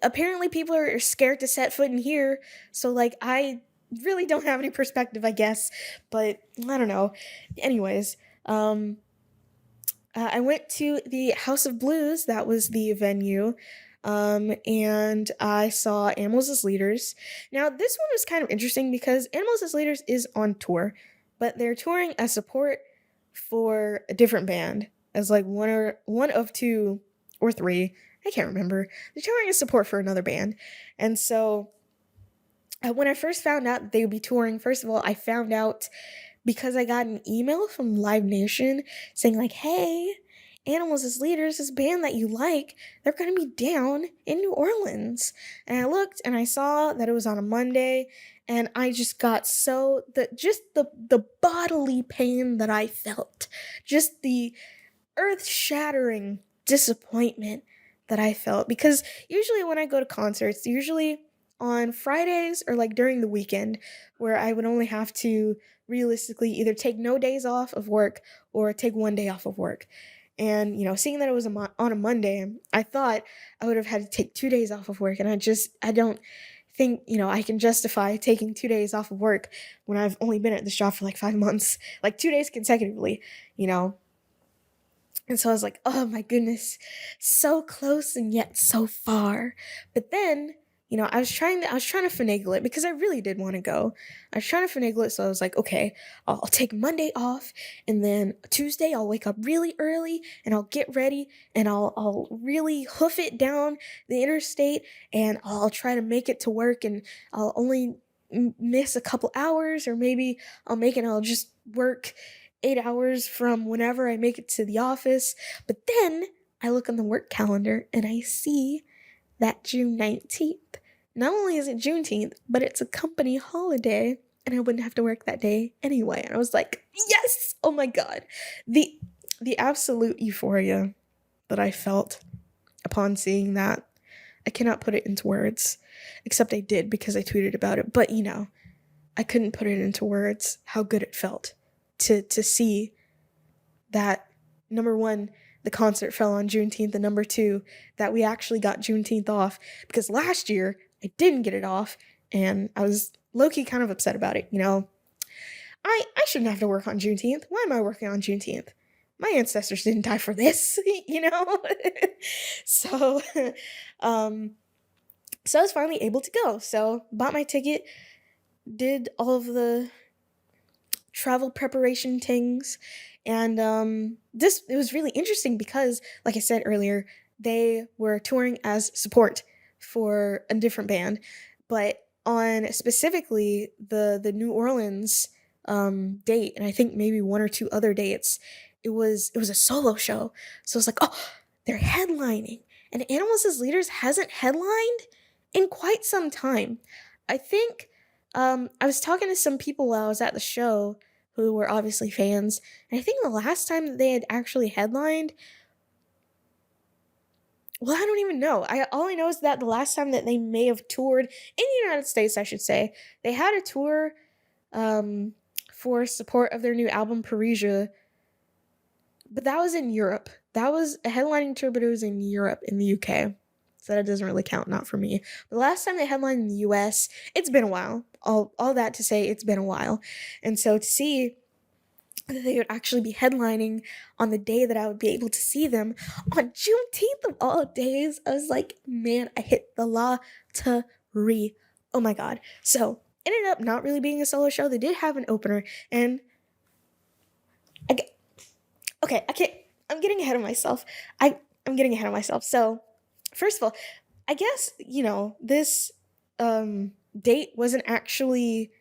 Apparently people are scared to set foot in here, so like I really don't have any perspective, I guess, but I don't know. Anyways, I went to the House of Blues. That was the venue. And I saw Animals as Leaders. Now, this one was kind of interesting because Animals as Leaders is on tour, but they're touring as support for a different band as like one of 2 or 3. I can't remember. They're touring as support for another band. And so when I first found out they would be touring, first of all, I found out because I got an email from Live Nation saying like, hey, Animals as Leaders, this band that you like, they're going to be down in New Orleans. And I looked and I saw that it was on a Monday, and I just got the bodily pain that I felt, just the earth-shattering disappointment that I felt, because usually when I go to concerts, usually on Fridays or like during the weekend, where I would only have to realistically either take no days off of work or take one day off of work. And, seeing that it was on a Monday, I thought I would have had to take 2 days off of work. And I don't think, I can justify taking 2 days off of work when I've only been at this job for like 5 months, like 2 days consecutively, you know? And so I was like, oh my goodness, so close and yet so far. But then, I was trying to finagle it because I really did want to go. I was trying to finagle it, so I was like, okay, I'll take Monday off, and then Tuesday I'll wake up really early and I'll get ready and I'll really hoof it down the interstate and I'll try to make it to work, and I'll only miss a couple hours, or maybe I'll just work 8 hours from whenever I make it to the office. But then I look on the work calendar and I see that June 19th. Not only is it Juneteenth, but it's a company holiday and I wouldn't have to work that day anyway. And I was like, yes! Oh my god. The the absolute euphoria that I felt upon seeing that, I cannot put it into words. Except I did because I tweeted about it. But I couldn't put it into words how good it felt to see that, number one, the concert fell on Juneteenth, and number two, that we actually got Juneteenth off, because last year I didn't get it off and I was low-key kind of upset about it. I shouldn't have to work on Juneteenth. Why am I working on Juneteenth? My ancestors didn't die for this, so um so I was finally able to go. So bought my ticket, did all of the travel preparation things, and this it was really interesting because, like I said earlier, they were touring as support for a different band, but on specifically the New Orleans date, and I think maybe one or two other dates, it was a solo show. So it's like, oh, they're headlining, and Animals as Leaders hasn't headlined in quite some time. I think I was talking to some people while I was at the show who were obviously fans, and I think the last time that they had actually headlined, well, I don't even know. All I know is that the last time that they may have toured in the United States, I should say, they had a tour um, for support of their new album Parisia, but that was in Europe. That was a headlining tour, but it was in Europe, in the UK. So that doesn't really count, not for me. But the last time they headlined in the US, it's been a while. All that to say, it's been a while. And so to see that they would actually be headlining on the day that I would be able to see them on Juneteenth of all days, I was like, man, I hit the lottery. Oh my god. So it ended up not really being a solo show. They did have an opener, and okay, I can't. I'm getting ahead of myself. I'm getting ahead of myself. So, first of all, I guess this date wasn't actually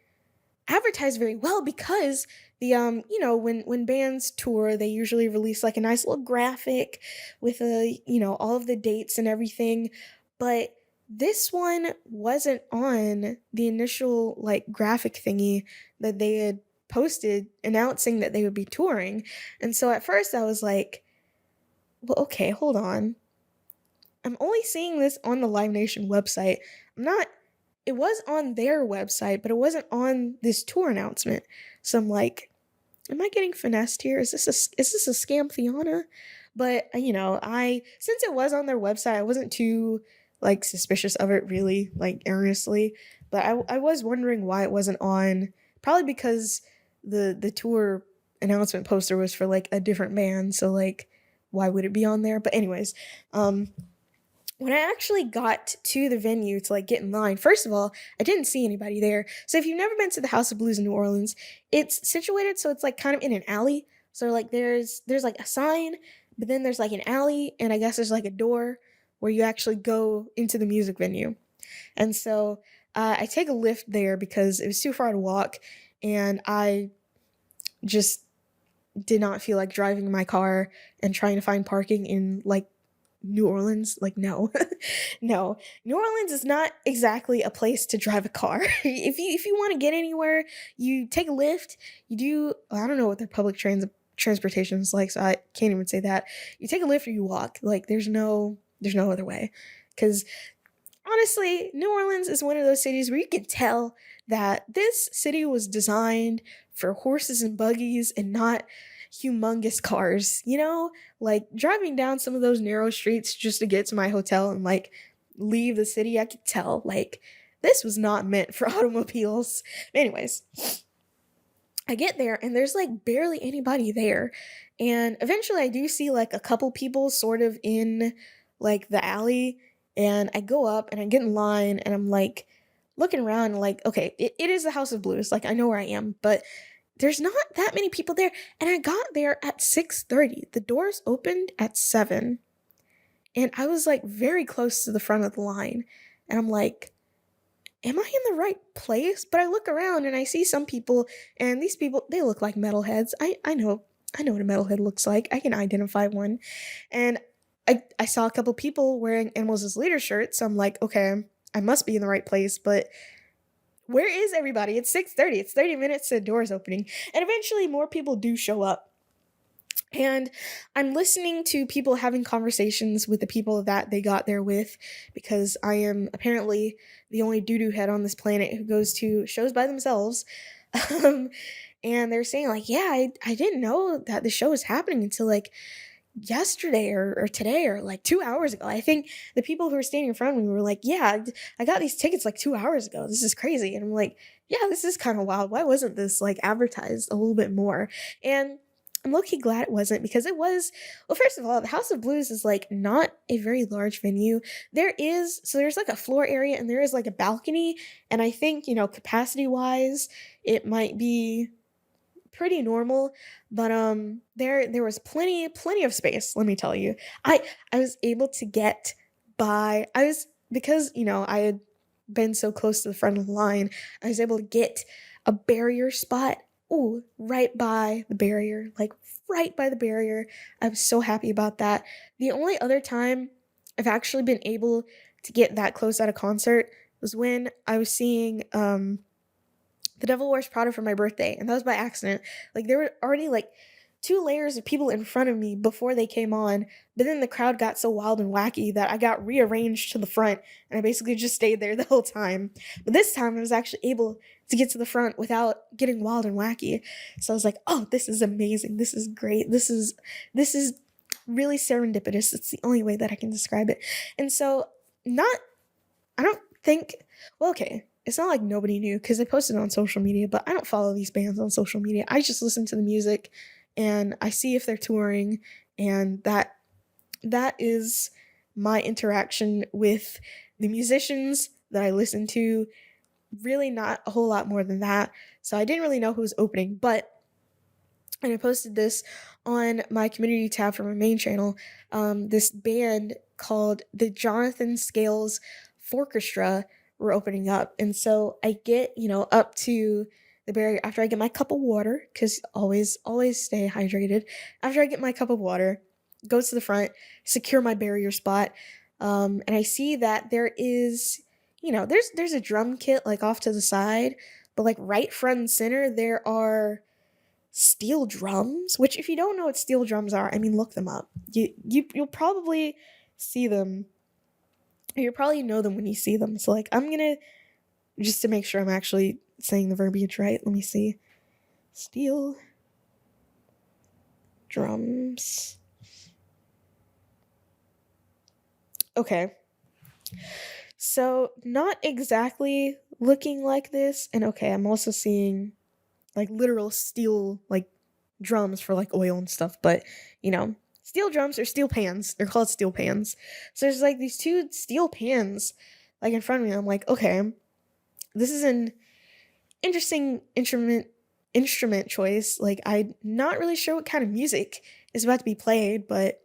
advertised very well, because the when bands tour, they usually release like a nice little graphic with all of the dates and everything, but this one wasn't on the initial like graphic thingy that they had posted announcing that they would be touring. And so at first I was like, well, okay, hold on. I'm only seeing this on the Live Nation website. I'm not It was on their website, but it wasn't on this tour announcement. So I'm like, am I getting finessed here? Is this a scam Fiona? But I since it was on their website, I wasn't too like suspicious of it, really, like earnestly. But I was wondering why it wasn't on. Probably because the tour announcement poster was for like a different band, so like why would it be on there? But anyways, when I actually got to the venue to like get in line, first of all, I didn't see anybody there. So if you've never been to the House of Blues in New Orleans, it's situated so it's like kind of in an alley. So like there's like a sign, but then there's like an alley, and I guess there's like a door where you actually go into the music venue. And so I take a lift there because it was too far to walk, and I just did not feel like driving my car and trying to find parking in like New Orleans. Like, no. No. New Orleans is not exactly a place to drive a car. If you want to get anywhere, you take a lift. You do, I don't know what their public transportation is like, so I can't even say that. You take a lift or you walk. Like, there's no other way. Cuz honestly, New Orleans is one of those cities where you can tell that this city was designed for horses and buggies and not humongous cars. Like driving down some of those narrow streets just to get to my hotel and like leave the city, I could tell like this was not meant for automobiles. Anyways, I get there and there's like barely anybody there. And eventually I do see like a couple people sort of in like the alley. And I go up and I get in line and I'm like looking around and like, okay, it is the House of Blues. Like I know where I am, but there's not that many people there. And I got there at 6:30. The doors opened at 7. And I was like very close to the front of the line. And I'm like, am I in the right place? But I look around and I see some people, and these people, they look like metalheads. I know what a metalhead looks like. I can identify one. And I saw a couple people wearing Animals as Leader shirts. So I'm like, okay, I must be in the right place, but where is everybody? It's 6:30. It's 30 minutes to the doors opening. And eventually more people do show up. And I'm listening to people having conversations with the people that they got there with because I am apparently the only doo-doo head on this planet who goes to shows by themselves. Um, and they're saying, like, yeah, I didn't know that the show was happening until like yesterday or today or like 2 hours ago. I think the people who were standing in front of me were like, yeah, I got these tickets like 2 hours ago. This is crazy. And I'm like, yeah, this is kind of wild. Why wasn't this like advertised a little bit more? And I'm low-key glad it wasn't because it was, well, first of all, the House of Blues is like not a very large venue. There's like a floor area and there is like a balcony. And I think, capacity wise, it might be pretty normal, but there was plenty of space, let me tell you. I was able to get by. I was because, I had been so close to the front of the line, I was able to get a barrier spot. Ooh, right by the barrier, like right by the barrier. I was so happy about that. The only other time I've actually been able to get that close at a concert was when I was seeing the Devil Wears Prada for my birthday, and that was by accident. Like there were already like 2 layers of people in front of me before they came on, but then the crowd got so wild and wacky that I got rearranged to the front, and I basically just stayed there the whole time. But this time I was actually able to get to the front without getting wild and wacky. So I was like, "Oh, this is amazing. This is great. This is really serendipitous. It's the only way that I can describe it." And so not I don't think, well, okay, it's not like nobody knew because they posted it on social media, but I don't follow these bands on social media. I just listen to the music and I see if they're touring, and that is my interaction with the musicians that I listen to. Really not a whole lot more than that. So I didn't really know who was opening, but and I posted this on my community tab for my main channel. This band called the Jonathan Scales Orchestra were opening up, and so I get up to the barrier after I get my cup of water because always stay hydrated. After I get my cup of water, go to the front, secure my barrier spot, and I see that there is there's a drum kit like off to the side, but like right front and center there are steel drums, which if you don't know what steel drums are, I mean look them up. You'll probably see them. You'll probably know them when you see them. So like I'm gonna just to make sure I'm actually saying the verbiage right. Let me see. Steel drums. Okay. So not exactly looking like this. And okay, I'm also seeing like literal steel like drums for like oil and stuff, but steel drums or steel pans. They're called steel pans. So there's like these 2 steel pans like in front of me. I'm like, okay, this is an interesting instrument choice. Like I'm not really sure what kind of music is about to be played, but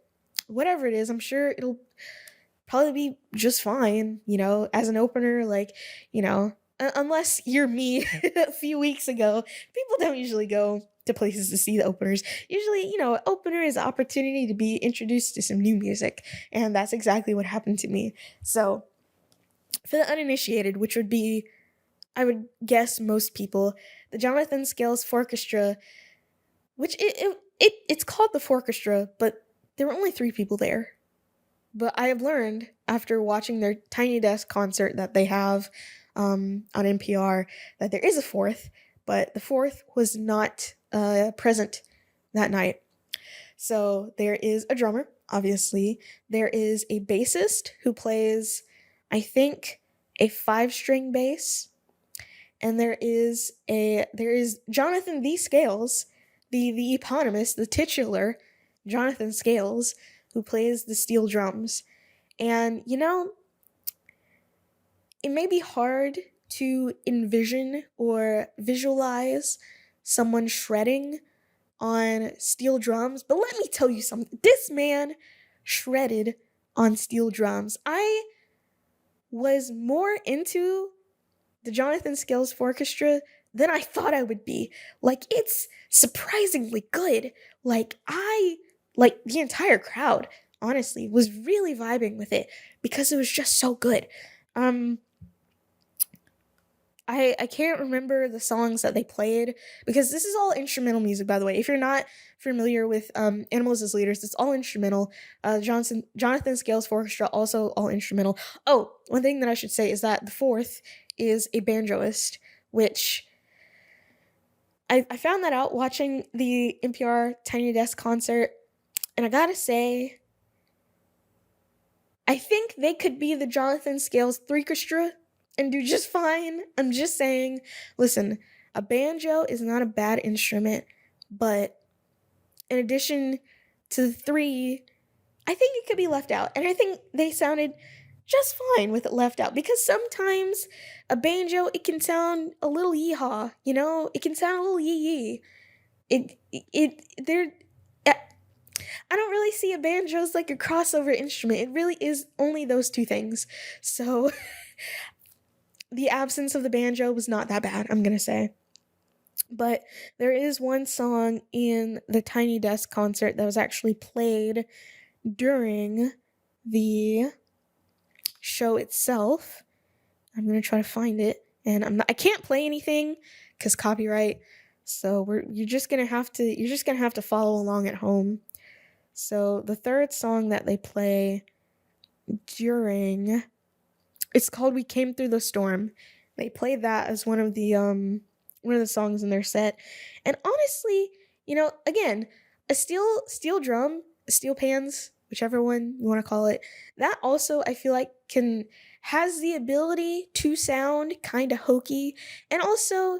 whatever it is, I'm sure it'll probably be just fine, as an opener, like, unless you're me a few weeks ago, people don't usually go to places to see the openers. Usually, an opener is an opportunity to be introduced to some new music, and that's exactly what happened to me. So, for the uninitiated, which would be, I would guess most people, the Jonathan Scales Orchestra, which it's called the Orchestra, but there were only 3 people there. But I have learned after watching their Tiny Desk concert that they have on NPR that there is a fourth, but the fourth was not present that night. So there is a drummer, obviously. There is a bassist who plays, I think, a five-string bass, and there is Jonathan the Scales, the eponymous, the titular Jonathan Scales, who plays the steel drums. And it may be hard to envision or visualize someone shredding on steel drums, but let me tell you something. This man shredded on steel drums. I was more into the Jonathan Scales Orchestra than I thought I would be. Like, it's surprisingly good. Like the entire crowd, honestly, was really vibing with it because it was just so good. Um, I can't remember the songs that they played because this is all instrumental music, by the way. If you're not familiar with Animals as Leaders, it's all instrumental. Jonathan Scales Orchestra, also all instrumental. Oh, one thing that I should say is that the fourth is a banjoist, which I found that out watching the NPR Tiny Desk concert, and I gotta say, I think they could be the Jonathan Scales Orchestra and do just fine. I'm just saying, listen, a banjo is not a bad instrument, but in addition to the three, I think it could be left out. And I think they sounded just fine with it left out because sometimes a banjo, it can sound a little yeehaw, It can sound a little yee yee. They're I don't really see a banjo as like a crossover instrument. It really is only those two things. So the absence of the banjo was not that bad, I'm gonna say. But there is one song in the Tiny Desk concert that was actually played during the show itself. I'm gonna try to find it, and I can't play anything because copyright. So you're just gonna have to follow along at home. So the third song that they play during, it's called "We Came Through the Storm." They played that as one of the songs in their set. And honestly, again, a steel drum, a steel pans, whichever one you want to call it, that also I feel like can has the ability to sound kind of hokey, and also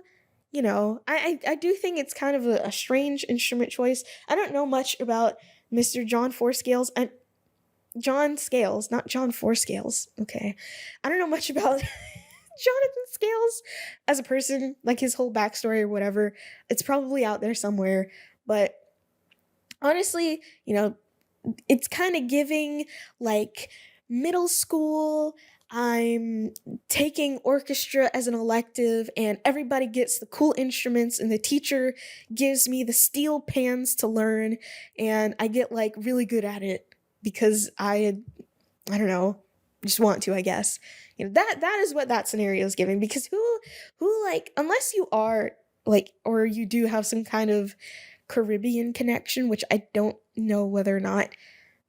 I do think it's kind of a strange instrument choice. I don't know much about Mr. John Four Scales. John Scales, not John Four Scales. Okay. I don't know much about Jonathan Scales as a person, like his whole backstory or whatever. It's probably out there somewhere. But honestly, it's kind of giving like middle school. I'm taking orchestra as an elective, and everybody gets the cool instruments, and the teacher gives me the steel pans to learn, and I get like really good at it because I don't know, just want to, I guess. That is what that scenario is giving, because who like, unless you are like, or you do have some kind of Caribbean connection, which I don't know whether or not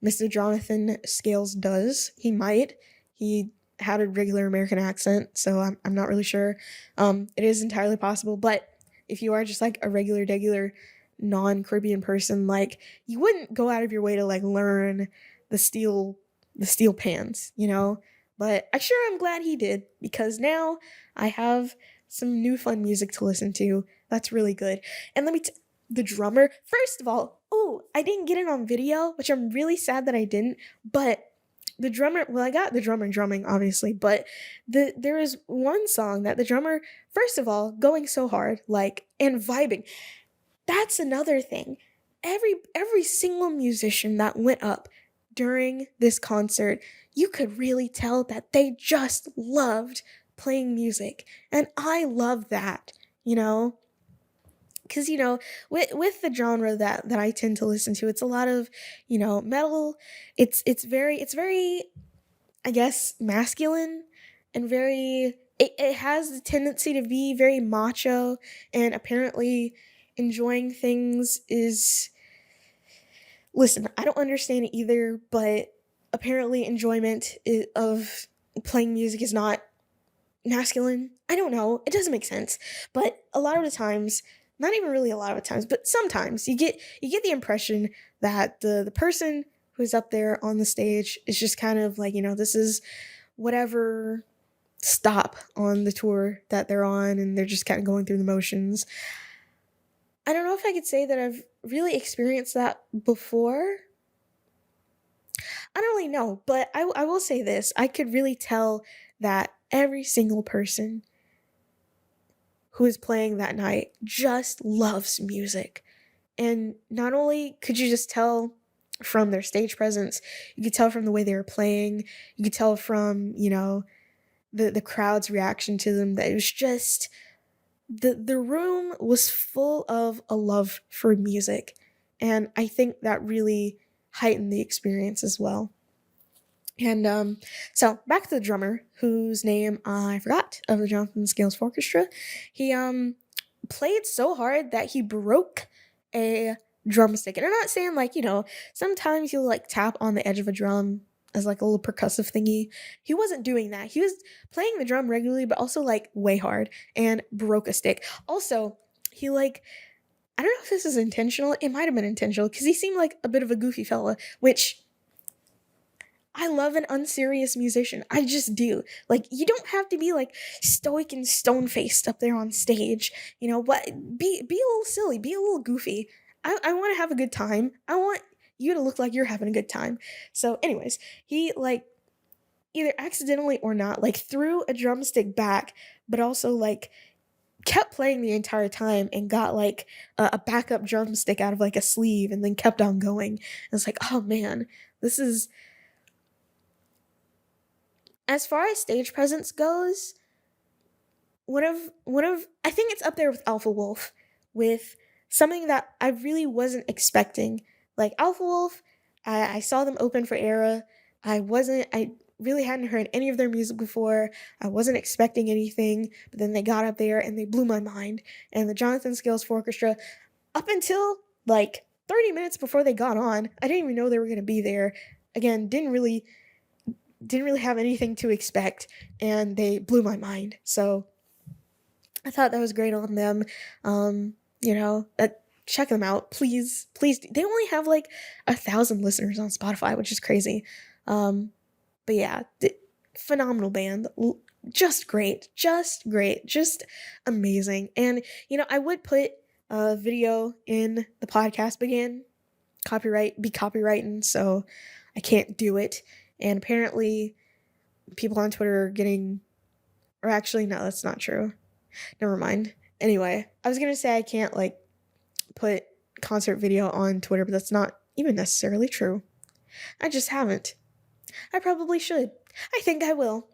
Mr. Jonathan Scales does. He might. He had a regular American accent, so I'm not really sure. It is entirely possible, but if you are just like a regular non-Caribbean person, like, you wouldn't go out of your way to like learn the steel the steel pans. But I sure am glad he did, because now I have some new fun music to listen to. That's really good. And the drummer, first of all, oh, I didn't get it on video, which I'm really sad that I didn't, but the drummer, well, I got the drummer drumming, obviously, but there is one song that the drummer, first of all, going so hard, like, and vibing. That's another thing. Every single musician that went up during this concert, you could really tell that they just loved playing music. And I love that, you know? Because with the genre that I tend to listen to, it's a lot of metal. It's very, I guess, masculine, and very, it has the tendency to be very macho, and apparently enjoying things is, listen, I don't understand it either, but apparently enjoyment of playing music is not masculine. I don't know. It doesn't make sense. But a lot of the times, not even really a lot of the times, but sometimes you get the impression that the person who's up there on the stage is just kind of like, this is whatever stop on the tour that they're on, and they're just kind of going through the motions. I don't know if I could say that I've really experienced that before. I don't really know, but I will say this. I could really tell that every single person who is playing that night just loves music. And not only could you just tell from their stage presence, you could tell from the way they were playing, you could tell from, the crowd's reaction to them, that it was just the room was full of a love for music. And I think that really heightened the experience as well. And so back to the drummer, whose name I forgot, of the Jonathan Scales Orchestra. He played so hard that he broke a drumstick. And I'm not saying, like, sometimes you'll like tap on the edge of a drum as like a little percussive thingy. He wasn't doing that. He was playing the drum regularly, but also like way hard, and broke a stick. Also, he like, I don't know if this is intentional. It might have been intentional because he seemed like a bit of a goofy fella, which I love an unserious musician. I just do. Like, you don't have to be like stoic and stone faced up there on stage, but be a little silly, be a little goofy. I want to have a good time. I want you to look like you're having a good time. So, anyways, he like either accidentally or not, like threw a drumstick back, but also like kept playing the entire time and got like a backup drumstick out of like a sleeve and then kept on going. And it's like, oh man, this is, as far as stage presence goes, one of I think it's up there with Alpha Wolf, with something that I really wasn't expecting. Like Alpha Wolf, I saw them open for Era. I really hadn't heard any of their music before. I wasn't expecting anything, but then they got up there and they blew my mind. And the Jonathan Scales Orchestra, up until like 30 minutes before they got on, I didn't even know they were going to be there. Again, didn't really have anything to expect, and they blew my mind. So I thought that was great on them. Check them out, please, please. They only have like 1,000 listeners on Spotify, which is crazy. But yeah, phenomenal band. Just great, just great, just amazing. And I would put a video in the podcast, but again, be copywriting, so I can't do it. And apparently people on Twitter are getting, or actually, no, that's not true. Never mind. Anyway, I was going to say I can't like put concert video on Twitter, but that's not even necessarily true. I just haven't. I probably should. I think I will.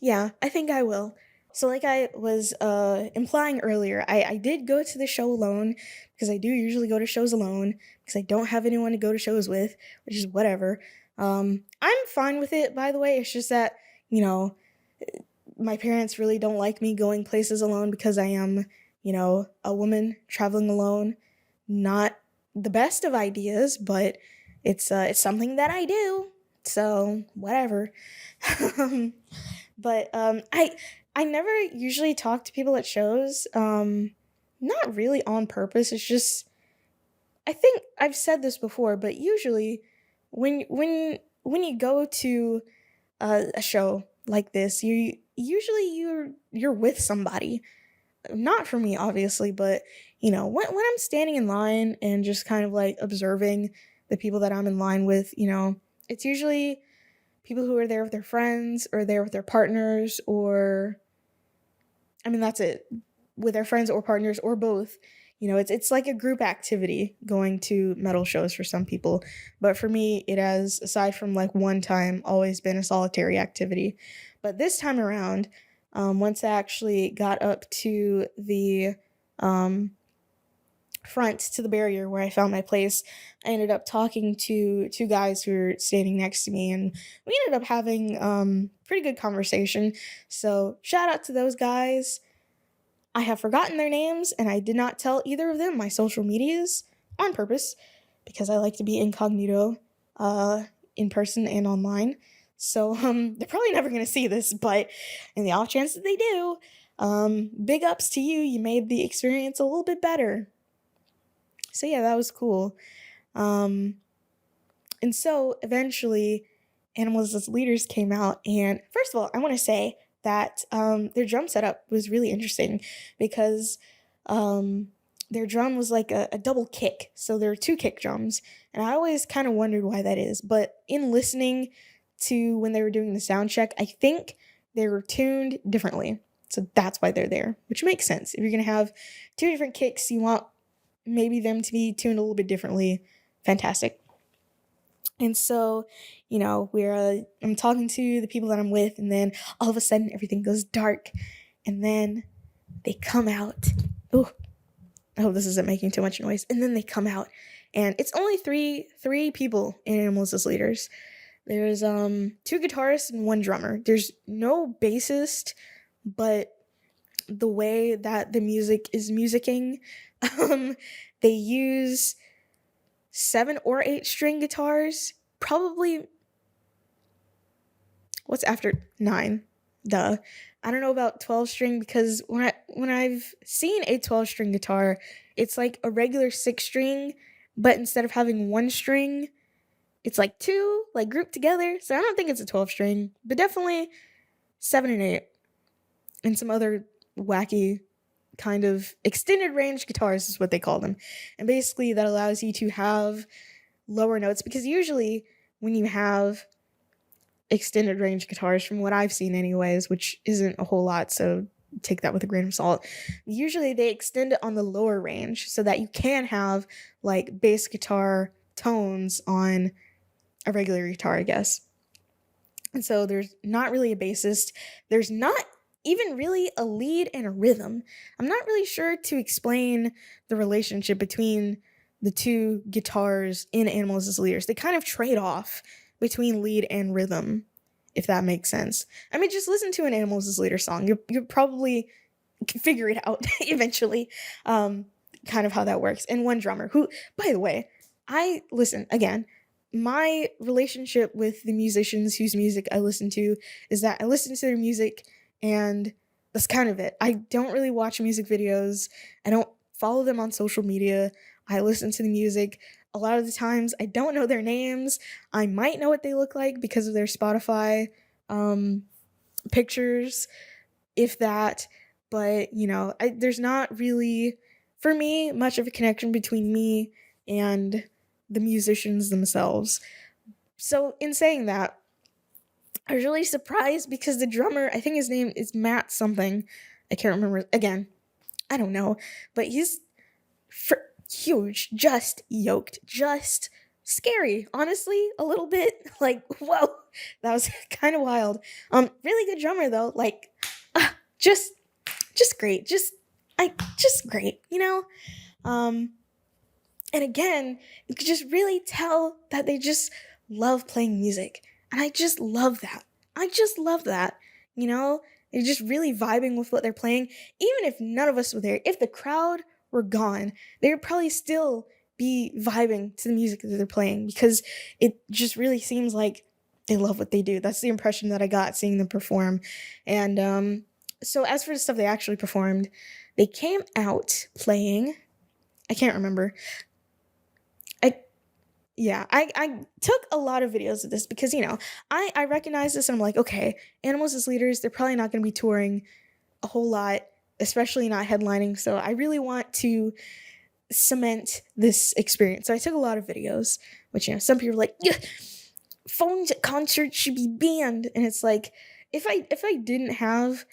Yeah, I think I will. So like I was implying earlier, I did go to the show alone, because I do usually go to shows alone, because I don't have anyone to go to shows with, which is whatever. I'm fine with it, by the way. It's just that, my parents really don't like me going places alone, because I am, a woman traveling alone. Not the best of ideas, but it's something that I do. So whatever. But I never usually talk to people at shows. Not really on purpose. It's just, I think I've said this before, but usually when you go to a show like this, you're with somebody. Not for me, obviously, but when I'm standing in line and just kind of like observing the people that I'm in line with, it's usually people who are there with their friends or there with their partners, or I mean, that's it, with their friends or partners or both. It's like a group activity going to metal shows for some people, but for me, it has, aside from like one time, always been a solitary activity. But this time around, once I actually got up to the front, to the barrier where I found my place, I ended up talking to two guys who were standing next to me, and we ended up having pretty good conversation. So shout out to those guys. I have forgotten their names, and I did not tell either of them my social medias on purpose, because I like to be incognito. in person and online. So they're probably never gonna see this, but in the off chance that they do, big ups to you. You made the experience a little bit better. So yeah, that was cool. Um, and so eventually, Animals as Leaders came out, and first of all, I want to say that their drum setup was really interesting because um, their drum was like a double kick, so there are two kick drums, and I always kind of wondered why that is. But in listening to when they were doing the sound check, I think they were tuned differently, so that's why they're there, which makes sense. If you're gonna have two different kicks, you want maybe them to be tuned a little bit differently. Fantastic. And so, I'm talking to the people that I'm with, and then all of a sudden everything goes dark, and then they come out. Oh, I hope this isn't making too much noise. And then they come out, and it's only three people in Animals as Leaders. There's two guitarists and one drummer. There's no bassist, but the way that the music is musicking, they use 7 or 8 string guitars. Probably what's after 9? Duh. I don't know about 12 string because when I've seen a 12 string guitar, it's like a regular 6 string, but instead of having 1 string, it's like 2 like grouped together. So I don't think it's a 12 string, but definitely 7 and 8 and some other wacky kind of extended range guitars is what they call them. And basically that allows you to have lower notes, because usually when you have extended range guitars, from what I've seen anyways, which isn't a whole lot, so take that with a grain of salt, usually they extend it on the lower range so that you can have like bass guitar tones on a regular guitar, I guess. And so there's not really a bassist. There's not even really a lead and a rhythm. I'm not really sure to explain the relationship between the two guitars in Animals as Leaders. They kind of trade off between lead and rhythm, if that makes sense. I mean, just listen to an Animals as Leaders song. You'll probably figure it out eventually, kind of how that works. And one drummer who, by the way, my relationship with the musicians whose music I listen to is that I listen to their music and that's kind of it. I don't really watch music videos. I don't follow them on social media. I listen to the music. A lot of the times I don't know their names. I might know what they look like because of their Spotify pictures, if that. But, there's not really, for me, much of a connection between me and the musicians themselves. So in saying that, I was really surprised because the drummer, I think his name is Matt something. I can't remember. Again, I don't know. But he's huge, just yoked, just scary, honestly, a little bit. Like, whoa, that was kind of wild. Really good drummer though. Like, just great. Just great, And again, you could just really tell that they just love playing music. And I just love that. They're just really vibing with what they're playing. Even if none of us were there, if the crowd were gone, they would probably still be vibing to the music that they're playing because it just really seems like they love what they do. That's the impression that I got seeing them perform. And so as for the stuff they actually performed, they came out playing, I can't remember. I took a lot of videos of this because, I recognize this and I'm like, okay, Animals as Leaders, they're probably not going to be touring a whole lot, especially not headlining. So I really want to cement this experience. So I took a lot of videos, which, some people are like, yeah, phones at concerts should be banned. And it's like, if I didn't have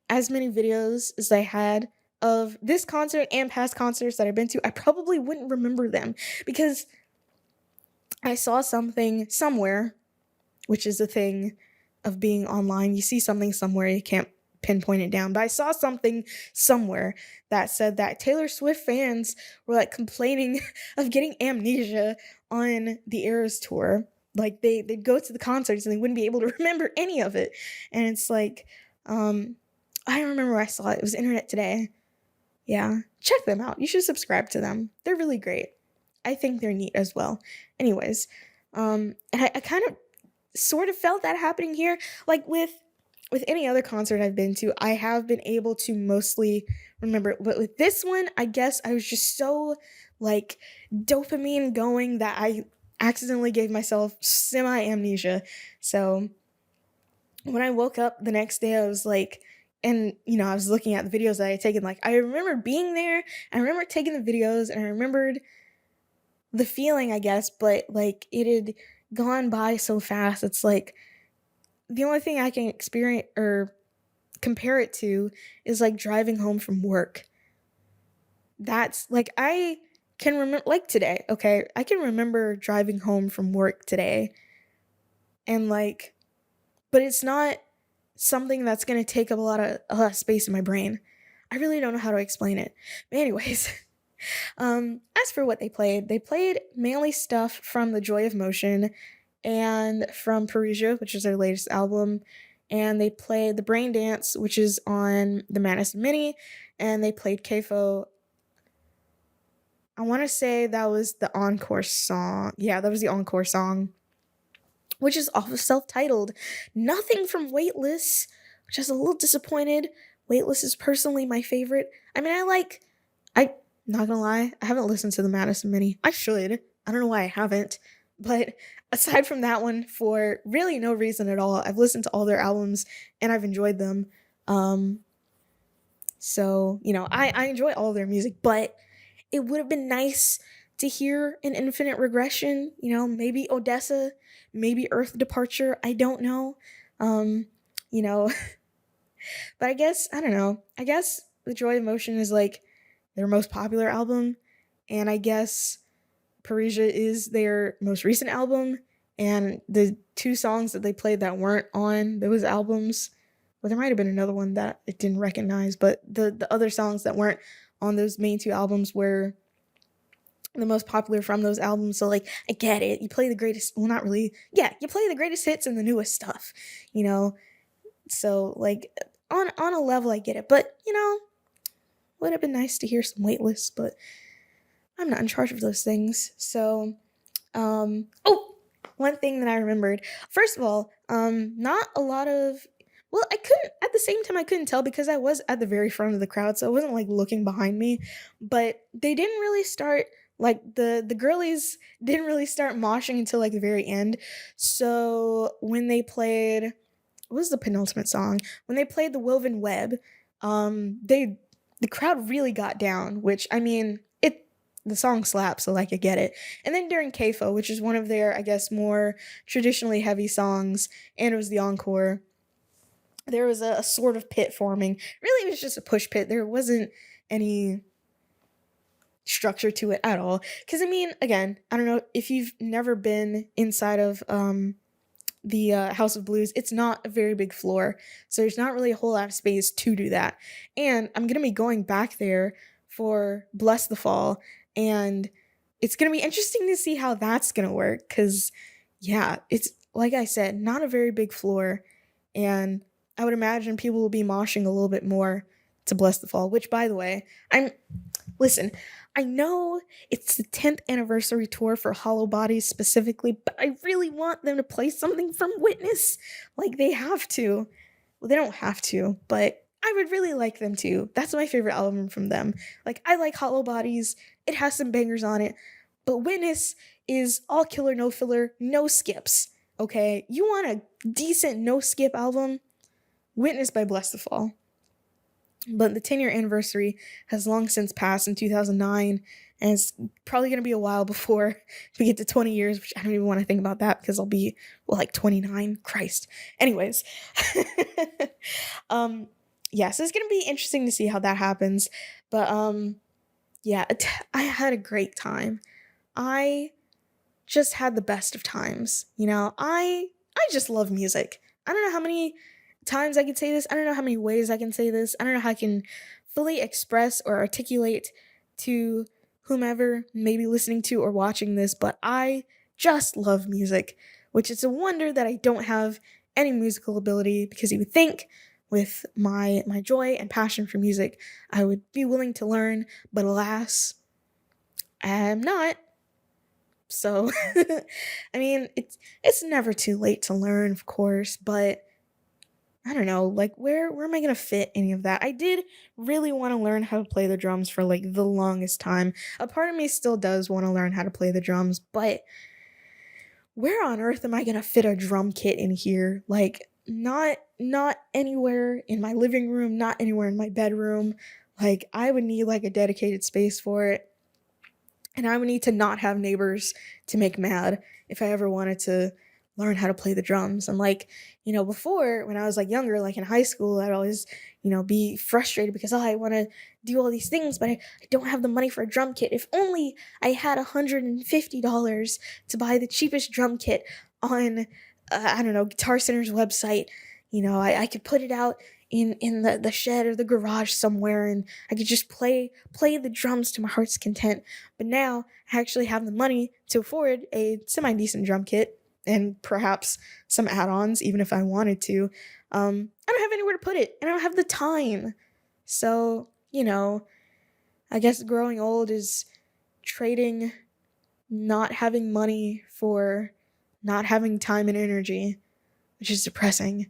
as many videos as I had of this concert and past concerts that I've been to, I probably wouldn't remember them because I saw something somewhere, which is the thing of being online. You see something somewhere, you can't pinpoint it down. But I saw something somewhere that said that Taylor Swift fans were like complaining of getting amnesia on the Eras tour. Like they'd go to the concerts and they wouldn't be able to remember any of it. And it's like, I don't remember where I saw it. It was Internet Today. Yeah, check them out. You should subscribe to them. They're really great. I think they're neat as well. Anyways, And I kind of sort of felt that happening here. Like with any other concert I've been to, I have been able to mostly remember it. But with this one, I guess I was just so like dopamine going that I accidentally gave myself semi amnesia. So when I woke up the next day, I was like, and I was looking at the videos that I had taken. Like, I remember being there, I remember taking the videos, and I remembered the feeling, I guess, but like it had gone by so fast. It's like the only thing I can experience or compare it to is like driving home from work. That's like I can remember like today, okay? I can remember driving home from work today and like but it's not something that's going to take up a lot of space in my brain. I really don't know how to explain it. But anyways, as for what they played mainly stuff from The Joy of Motion and from Parisia, which is their latest album. And they played The Brain Dance, which is on the Madness Mini. And they played KFO. I want to say that was the encore song. Yeah, that was the encore song, which is off of self-titled. Nothing from Weightless, which is a little disappointed. Weightless is personally my favorite. I mean, I not gonna lie, I haven't listened to the Madison Mini. I should. I don't know why I haven't. But aside from that one, for really no reason at all, I've listened to all their albums and I've enjoyed them. Um, so, I enjoy all their music, but it would have been nice to hear an Infinite Regression, maybe Odessa, maybe Earth Departure, I don't know. Um, you know, but I guess, I don't know. I guess The Joy of Motion is like their most popular album, and I guess Parisia is their most recent album, and the two songs that they played that weren't on those albums, well, there might have been another one that it didn't recognize, but the other songs that weren't on those main two albums were the most popular from those albums. So like, I get it. You play the greatest, well, not really. Yeah, you play the greatest hits and the newest stuff, you know. So like, on a level, I get it. But would have been nice to hear some Weightless, but I'm not in charge of those things. So, oh, one thing that I remembered. First of all, not a lot of. Well, I couldn't at the same time I couldn't tell because I was at the very front of the crowd, so I wasn't like looking behind me. But they didn't really start like the girlies didn't really start moshing until like the very end. So when they played, what was the penultimate song? When they played the Woven Web, they the crowd really got down, which I mean, the song slaps, so like I get it. And then during KFO, which is one of their, I guess, more traditionally heavy songs, and it was the encore, there was a sort of pit forming. Really, it was just a push pit. There wasn't any structure to it at all. Because I mean, again, I don't know if you've never been inside of the House of Blues, it's not a very big floor, so there's not really a whole lot of space to do that. And I'm gonna be going back there for Bless the Fall, and it's gonna be interesting to see how that's gonna work, because yeah, it's like I said, not a very big floor, and I would imagine people will be moshing a little bit more to Bless the Fall, which by the way, listen, I know it's the 10th anniversary tour for Hollow Bodies specifically, but I really want them to play something from Witness. Like, they have to. Well, they don't have to, but I would really like them to. That's my favorite album from them. Like, I like Hollow Bodies, it has some bangers on it, but Witness is all killer, no filler, no skips. Okay? You want a decent no skip album? Witness by Bless the Fall. But the 10-year anniversary has long since passed in 2009, and it's probably going to be a while before we get to 20 years, which I don't even want to think about that because I'll be, well, like 29. Christ. Anyways. Yeah, so it's going to be interesting to see how that happens. But, yeah, I had a great time. I just had the best of times. I just love music. I don't know how many times I can say this. I don't know how many ways I can say this. I don't know how I can fully express or articulate to whomever may be listening to or watching this, but I just love music, which is a wonder that I don't have any musical ability, because you would think with my joy and passion for music, I would be willing to learn, but alas, I am not. So, I mean, it's never too late to learn, of course, but I don't know, like where am I gonna fit any of that? I did really want to learn how to play the drums for like the longest time. A part of me still does want to learn how to play the drums, but where on earth am I gonna fit a drum kit in here? Like not anywhere in my living room, not anywhere in my bedroom. Like I would need like a dedicated space for it. And I would need to not have neighbors to make mad if I ever wanted to learn how to play the drums. And like, before when I was like younger, like in high school, I'd always, be frustrated because I want to do all these things, but I don't have the money for a drum kit. If only I had $150 to buy the cheapest drum kit on, I don't know, Guitar Center's website. I could put it out in the shed or the garage somewhere, and I could just play the drums to my heart's content. But now I actually have the money to afford a semi-decent drum kit and perhaps some add-ons, even if I wanted to. I don't have anywhere to put it, and I don't have the time. So, I guess growing old is trading not having money for not having time and energy, which is depressing,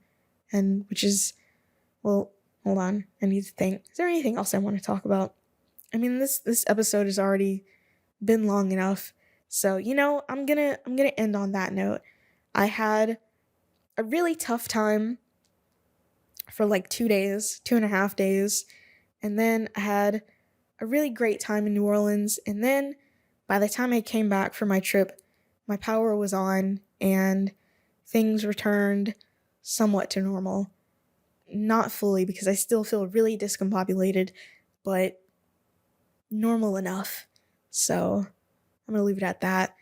and which is, well, hold on, I need to think. Is there anything else I want to talk about? I mean, this episode has already been long enough. So, I'm gonna end on that note. I had a really tough time for like 2 days, 2.5 days, and then I had a really great time in New Orleans. And then by the time I came back from my trip, my power was on and things returned somewhat to normal. Not fully, because I still feel really discombobulated, but normal enough. So I'm gonna leave it at that.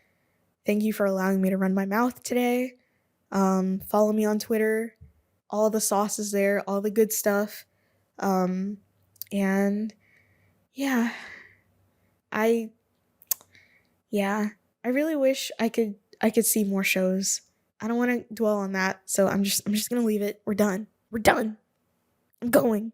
Thank you for allowing me to run my mouth today. Follow me on Twitter. All the sauce is there, all the good stuff. And yeah, I yeah, I really wish I could see more shows. I don't want to dwell on that, so I'm just gonna leave it. We're done. We're done. I'm going.